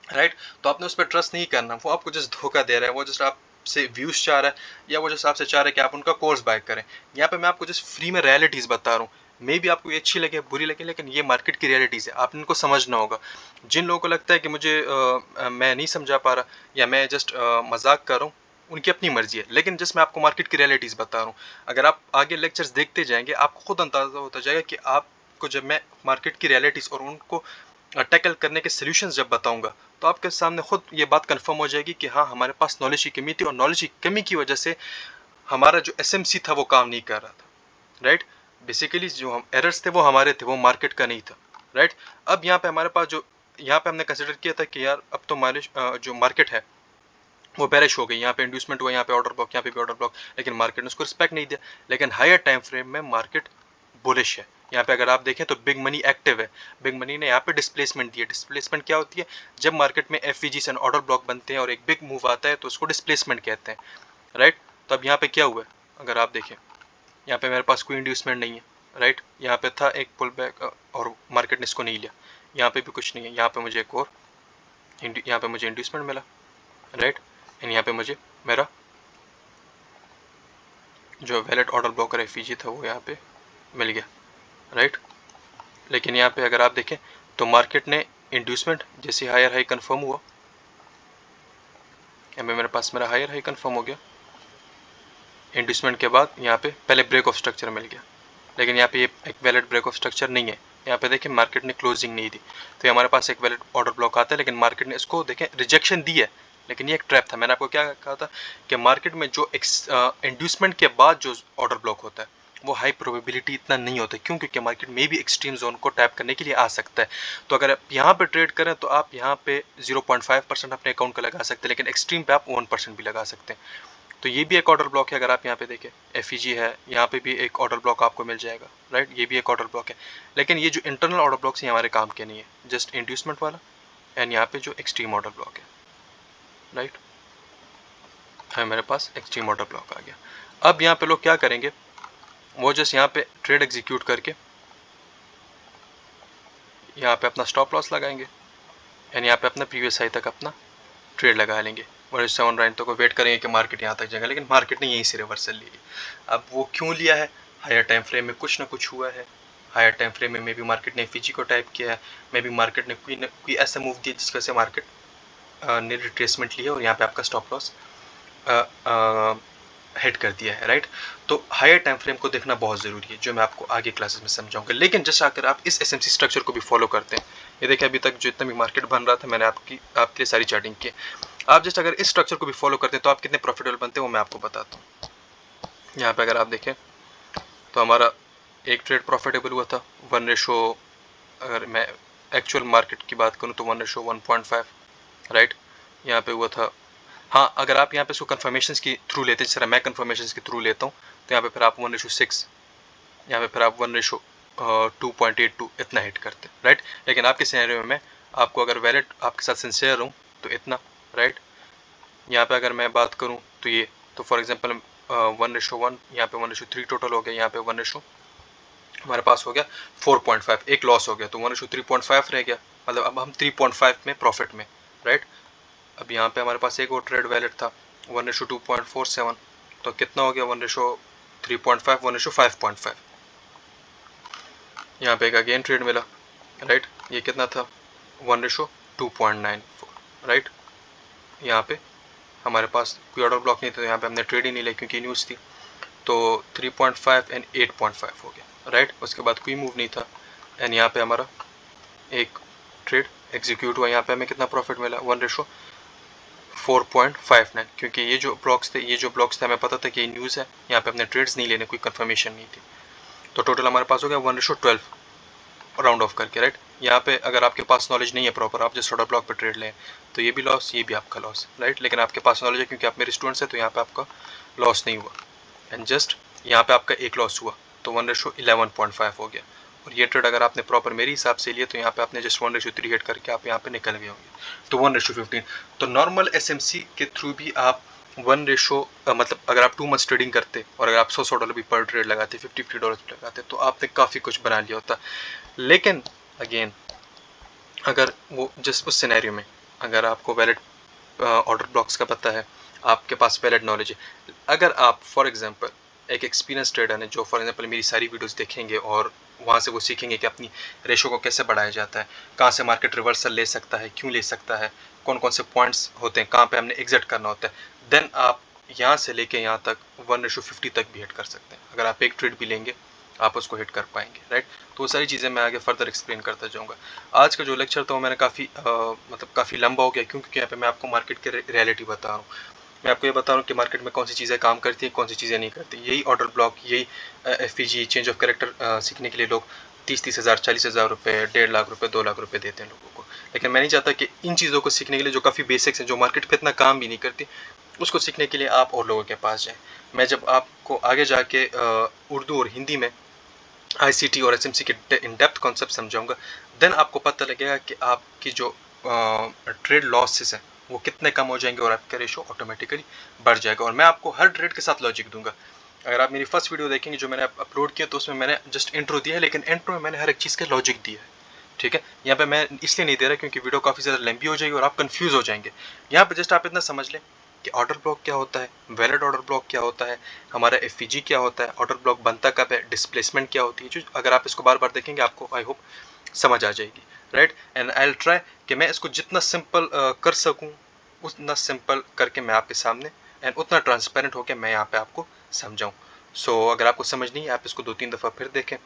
राइट, तो आपने उस पर ट्रस्ट नहीं करना। वो आपको जस्ट धोखा दे रहा है, वो जस्ट आपसे व्यूज चाह रहा है, या वो जस्ट आपसे चाह रहा है कि आप उनका कोर्स बाय करें। यहाँ पे मैं आपको जस्ट फ्री में रियलिटीज़ बता रहा हूँ, मे भी आपको ये अच्छी लगे बुरी लगे, लेकिन ये मार्केट की रियलिटीज़ है, आपने इनको समझना होगा। जिन लोगों को लगता है कि मुझे मैं नहीं समझा पा रहा या मैं जस्ट मजाक कर रहा हूँ, उनकी अपनी मर्जी है, लेकिन जस्ट मैं आपको मार्केट की रियलिटीज़ बता रहा हूँ। अगर आप आगे लेक्चर्स देखते जाएंगे आपको खुद अंदाजा होता जाएगा कि आपको जब मैं मार्केट की रियलिटीज़ और उनको टैकल करने के सॉल्यूशंस जब बताऊंगा तो आपके सामने खुद ये बात कंफर्म हो जाएगी कि हाँ, हमारे पास नॉलेज की कमी थी और नॉलेज की कमी की वजह से हमारा जो एसएमसी था वो काम नहीं कर रहा था, राइट। बेसिकली जो हम एरर्स थे वो हमारे थे, वो मार्केट का नहीं था, राइट। अब यहाँ पे हमारे पास जो यहाँ पे हमने कंसिडर किया था कि यार अब तो जो मार्केट है वो बेरिश हो गई, यहाँ पे इंड्यूसमेंट हुआ, यहाँ पे ऑर्डर ब्लॉक, यहाँ पे भी ऑर्डर ब्लॉक, लेकिन मार्केट ने उसको रिस्पेक्ट नहीं दिया। लेकिन हायर टाइम फ्रेम में मार्केट बुलिश है। यहाँ पे अगर आप देखें तो बिग मनी एक्टिव है, बिग मनी ने यहाँ पे डिस्प्लेसमेंट दी है। डिस्प्लेसमेंट क्या होती है, जब मार्केट में एफवीजी एंड ऑर्डर ब्लॉक बनते हैं और एक बिग मूव आता है तो उसको डिस्प्लेसमेंट कहते हैं, राइट। तो अब यहाँ पे क्या हुआ है, अगर आप देखें यहाँ पे मेरे पास कोई इंड्यूसमेंट नहीं है, राइट। यहाँ पे था एक पुल बैक और मार्केट ने इसको नहीं लिया, यहाँ पे भी कुछ नहीं है, यहाँ पे मुझे एक और यहाँ पे मुझे इंड्यूसमेंट मिला, राइट। एंड यहाँ पे मुझे मेरा जो वैलिड ऑर्डर ब्लॉकर एफवीजी था वो यहाँ पे मिल गया, राइट। लेकिन यहाँ पे अगर आप देखें तो मार्केट ने इंड्यूसमेंट जैसे हायर हाई कंफर्म हुआ, यहाँ पे मेरे पास मेरा हायर हाई कंफर्म हो गया। इंड्यूसमेंट के बाद यहाँ पे पहले ब्रेक ऑफ स्ट्रक्चर मिल गया, लेकिन यहाँ पे ये एक वैलिड ब्रेक ऑफ स्ट्रक्चर नहीं है। यहाँ पे देखें मार्केट ने क्लोजिंग नहीं दी, तो ये हमारे पास एक वैलिड ऑर्डर ब्लॉक आता है, लेकिन मार्केट ने इसको देखें रिजेक्शन दी है, लेकिन ये एक ट्रैप था। मैंने आपको क्या कहा था कि मार्केट में जो इंड्यूसमेंट के बाद जो ऑर्डर ब्लॉक होता है वो हाई प्रोबेबिलिटी इतना नहीं होता, क्यों? क्योंकि मार्केट में भी एक्सट्रीम जोन को टैप करने के लिए आ सकता है। तो अगर आप यहाँ पे ट्रेड करें तो आप यहाँ पे 0.5% अपने अकाउंट का लगा सकते हैं, लेकिन एक्सट्रीम पे आप 1% भी लगा सकते हैं। तो ये भी एक ऑर्डर ब्लॉक है। अगर आप यहाँ पे देखें एफईजी है, यहाँ पे भी एक ऑर्डर ब्लॉक आपको मिल जाएगा, राइट। ये भी एक ऑर्डर ब्लॉक है, लेकिन ये जो इंटरनल ऑर्डर ब्लॉक्स हैं हमारे काम के नहीं है, जस्ट इंड्यूसमेंट वाला एंड यहाँ पे जो एक्सट्रीम ऑर्डर ब्लॉक है, राइट। है मेरे पास एक्सट्रीम ऑर्डर ब्लॉक आ गया। अब यहाँ पे लोग क्या करेंगे, वो जस्ट यहाँ पे ट्रेड एग्जीक्यूट करके यहाँ पे अपना स्टॉप लॉस लगाएंगे, एंड यहाँ पे अपना प्रीवियस हाई तक अपना ट्रेड लगा लेंगे। 1:7 तो को वेट करेंगे कि मार्केट यहाँ तक जाएगा, लेकिन मार्केट ने यहीं से रिवर्सल ली है। अब वो क्यों लिया है? हायर टाइम फ्रेम में कुछ ना कुछ हुआ है। हायर टाइम फ्रेम में मे बी मार्केट ने एफईजी को टाइप किया है, मे बी मार्केट ने कोई ऐसा मूव दिया जिसकी वजह से मार्केट ने रिट्रेसमेंट लिया और यहाँ पे आपका स्टॉप लॉस हिट कर दिया है, राइट। तो हायर टाइम फ्रेम को देखना बहुत ज़रूरी है, जो मैं आपको आगे क्लासेस में समझाऊंगा। लेकिन जैसे अगर आप इस एसएमसी स्ट्रक्चर को भी फॉलो करते हैं, ये देखिए अभी तक जितना भी मार्केट बन रहा था मैंने आपके लिए सारी चार्टिंग की। आप जस्ट अगर इस स्ट्रक्चर को भी फॉलो करते हैं तो आप कितने प्रॉफिटेबल बनते हैं वो मैं आपको बताता हूँ। यहाँ पे अगर आप देखें तो हमारा एक ट्रेड प्रॉफिटेबल हुआ था 1:, अगर मैं एक्चुअल मार्केट की बात करूँ तो 1:1.5, राइट। यहाँ पे हुआ था। हाँ, अगर आप यहाँ पे इसको कन्फर्मेशंस के थ्रू लेते हैं, जिस तरह मैं कन्फर्मेशंस के थ्रू लेता हूँ, तो यहाँ पे फिर आप 1:6, यहाँ पे फिर आप 1:2.82 इतना हिट करते हैं, राइट। लेकिन आपके सिनेरियो में आपको अगर वैलिड आपके साथ सिंसियर हूँ तो इतना, राइट। यहाँ पे अगर मैं बात करूँ तो ये, तो फॉर एग्जांपल 1:1, यहाँ पे 1:3 टोटल हो गया, यहाँ पे 1 हमारे पास हो गया 4.5, एक लॉस हो गया तो 1:3.5 रह गया, मतलब अब हम 3.5 में प्रॉफिट में, राइट। अब यहाँ पे हमारे पास एक और ट्रेड वैलिड था 1:2.47, तो कितना हो गया 1:3.5, 1:5.5। यहाँ पे एक अगेन ट्रेड मिला, राइट। ये कितना था 1:2.94, राइट। यहाँ पे हमारे पास कोई ऑर्डर ब्लॉक नहीं था, तो यहाँ पे हमने ट्रेड ही नहीं ली क्योंकि न्यूज़ थी, तो 3.5 एंड 8.5 हो गया, राइट। उसके बाद कोई मूव नहीं था एंड यहाँ पे हमारा एक ट्रेड एग्जीक्यूट हुआ। यहाँ पे हमें कितना प्रॉफिट मिला 1:4.59, क्योंकि ये जो ब्लॉक्स थे हमें पता था कि ये न्यूज़ है, यहाँ पे अपने ट्रेड्स नहीं लेने, कोई कंफर्मेशन नहीं थी। तो टोटल हमारे पास हो गया 1:12 राउंड ऑफ करके, राइट। यहाँ पे अगर आपके पास नॉलेज नहीं है प्रॉपर, आप जस्ट ऑर्डर ब्लॉक पे ट्रेड लें तो ये भी लॉस, ये भी आपका लॉस, राइट। लेकिन आपके पास नॉलेज है क्योंकि आप मेरे स्टूडेंट्स हैं, तो यहाँ पे आपका लॉस नहीं हुआ एंड जस्ट यहाँ पे आपका एक लॉस हुआ, तो 1:11.5 हो गया। और ये ट्रेड अगर आपने प्रॉपर मेरे हिसाब से लिया तो यहाँ पे आपने जस्ट 1:3 हिट करके आप यहाँ पे निकल गए होंगे, तो 1:15। तो नॉर्मल एसएमसी के थ्रू भी आप 1 मतलब अगर आप 2 मंथ्स ट्रेडिंग करते और अगर आप $100 भी पर ट्रेड लगाते, $50 भी लगाते, तो आपने काफ़ी कुछ बना लिया होता। लेकिन अगेन अगर वो जिस उस सिनेरियो में अगर आपको वैलिड ऑर्डर ब्लॉक्स का पता है, आपके पास वैलिड नॉलेज है, अगर आप फॉर एग्जांपल एक एक्सपीरियंस ट्रेडर है जो फॉर एग्जांपल मेरी सारी वीडियोस देखेंगे और वहाँ से वो सीखेंगे कि अपनी रेशो को कैसे बढ़ाया जाता है, कहाँ से मार्केट रिवर्सल ले सकता है, क्यों ले सकता है, कौन कौन से पॉइंट्स होते हैं, कहाँ पे हमने एग्जिट करना होता है, देन आप यहाँ से लेके यहाँ तक 1:50 तक भी हिट कर सकते हैं। अगर आप एक ट्रेड भी लेंगे आप उसको हिट कर पाएंगे, राइट। तो वो सारी चीज़ें मैं आगे फर्दर एक्सप्लेन करता जाऊँगा। आज का जो लेक्चर था वो मैंने काफ़ी लंबा हो गया, क्योंकि यहाँ पे मैं आपको मार्केट की रियलिटी बता रहा हूँ। मैं आपको ये बता रहा हूँ कि मार्केट में कौन सी चीज़ें काम करती हैं, कौन सी चीज़ें नहीं करती। यही ऑर्डर ब्लॉक, यही एफईजी, चेंज ऑफ कैरेक्टर सीखने के लिए लोग 30-30 हज़ार, 40 हज़ार रुपये, 1.5 लाख रुपये, 2 लाख रुपये देते हैं लोगों को। लेकिन मैं नहीं चाहता कि इन चीज़ों को सीखने के लिए जो काफ़ी बेसिक्स हैं, जो मार्केट पर इतना काम भी नहीं करती, उसको सीखने के लिए आप और लोगों के पास जाएँ। मैं जब आपको आगे जाके उर्दू और हिंदी में आईसीटी और एसएमसी के इन डेप्थ कॉन्सेप्ट समझाऊंगा, देन आपको पता लगेगा कि आपकी जो ट्रेड लॉसेस हैं वो कितने कम हो जाएंगे और आपका रेशो ऑटोमेटिकली बढ़ जाएगा। और मैं आपको हर ट्रेड के साथ लॉजिक दूंगा। अगर आप मेरी फर्स्ट वीडियो देखेंगे जो मैंने अपलोड किया, तो उसमें मैंने जस्ट इंट्रो दिया है, लेकिन इंट्रो में मैंने हर एक चीज़ का लॉजिक दिया है, ठीक है। यहाँ पे मैं इसलिए नहीं दे रहा क्योंकि वीडियो काफ़ी ज़्यादा लंबी हो जाएगी और आप कंफ्यूज हो जाएंगे। यहाँ पे जस्ट आप इतना समझ लें कि ऑर्डर ब्लॉक क्या होता है, वैलिड ऑर्डर ब्लॉक क्या होता है, हमारा एफईजी क्या होता है, ऑर्डर ब्लॉक बनता कब है, डिस्प्लेसमेंट क्या होती है। जो अगर आप इसको बार बार देखेंगे आपको आई होप समझ आ जाएगी, right. And I will try कि मैं इसको जितना सिंपल कर सकूँ उतना सिंपल करके मैं आपके सामने एंड उतना ट्रांसपेरेंट होकर मैं यहाँ पे आपको समझाऊँ। सो अगर आपको समझ नहीं है आप इसको 2-3 दफ़ा फिर देखें,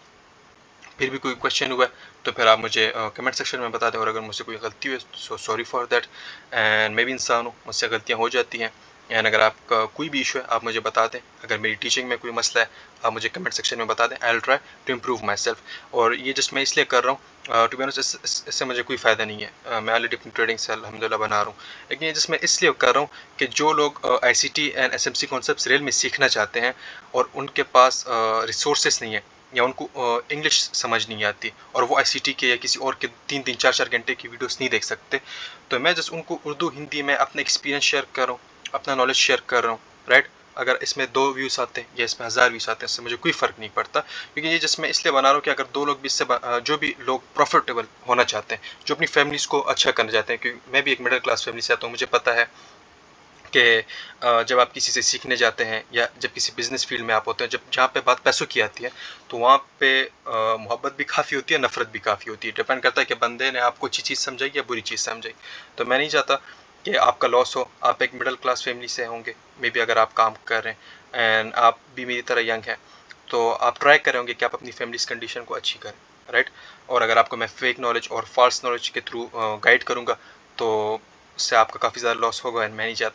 फिर भी कोई क्वेश्चन हुआ तो फिर आप मुझे कमेंट सेक्शन में बता दें। और अगर मुझसे कोई गलती हुई so sorry for that, and मैं भी इंसान हूँ, मुझसे गलतियाँ हो जाती हैं। एंड अगर आपका कोई भी इशू है आप मुझे बता दें, अगर मेरी टीचिंग में कोई मसला है आप मुझे कमेंट सेक्शन में बता दें। I will try to improve myself. और ये जस्ट मैं इसलिए कर रहा हूँ, टू बी ऑनेस्ट इससे मुझे कोई फ़ायदा नहीं है, मैं ऑलरेडी अपनी ट्रेडिंग से अल्हम्दुलिल्लाह बना रहा हूँ। लेकिन ये जस्ट मैं इसलिए कर रहा हूँ कि जो लोग ICT and SMC concepts real में सीखना चाहते हैं और उनके पास रिसोर्सेस नहीं है या उनको इंग्लिश समझ नहीं आती और वो ICT के या किसी और के 3-3, 4-4 घंटे की वीडियोस नहीं देख सकते, तो मैं जस्ट उनको उर्दू हिंदी में अपना एक्सपीरियंस शेयर कर रहा हूँ, अपना नॉलेज शेयर कर रहा हूँ, राइट। अगर इसमें 2 व्यूज़ आते हैं या इसमें 1000 व्यूज़ आते हैं, इससे मुझे कोई फ़र्क नहीं पड़ता, क्योंकि ये जस्ट मैं इसलिए बना रहा हूँ कि अगर 2 लोग भी इससे जो भी लोग प्रॉफिटेबल होना चाहते हैं, जो अपनी फैमिलीज़ को अच्छा करना चाहते हैं, क्योंकि मैं भी एक मिडिल क्लास फैमिली से आता हूँ, मुझे पता है कि जब आप किसी से सीखने जाते हैं या जब किसी बिज़नेस फ़ील्ड में आप होते हैं, जब जहाँ पे बात पैसों की आती है, तो वहाँ पे मोहब्बत भी काफ़ी होती है, नफ़रत भी काफ़ी होती है। डिपेंड करता है कि बंदे ने आपको अच्छी चीज़ समझाई या बुरी चीज़ समझाई। तो मैं नहीं चाहता कि आपका लॉस हो। आप एक मिडिल क्लास फैमिली से होंगे, मेबी अगर आप काम कर रहे हैं एंड आप भी मेरी तरह यंग हैं, तो आप ट्राई कर रहे होंगे कि आप अपनी फैमिलीज़ कंडीशन को अच्छी करें, राइट? और अगर आपको मैं फेक नॉलेज और फ़ॉल्स नॉलेज के थ्रू गाइड करूँगा, तो उससे आपका काफ़ी ज़्यादा लॉस होगा एंड मैं नहीं चाहता।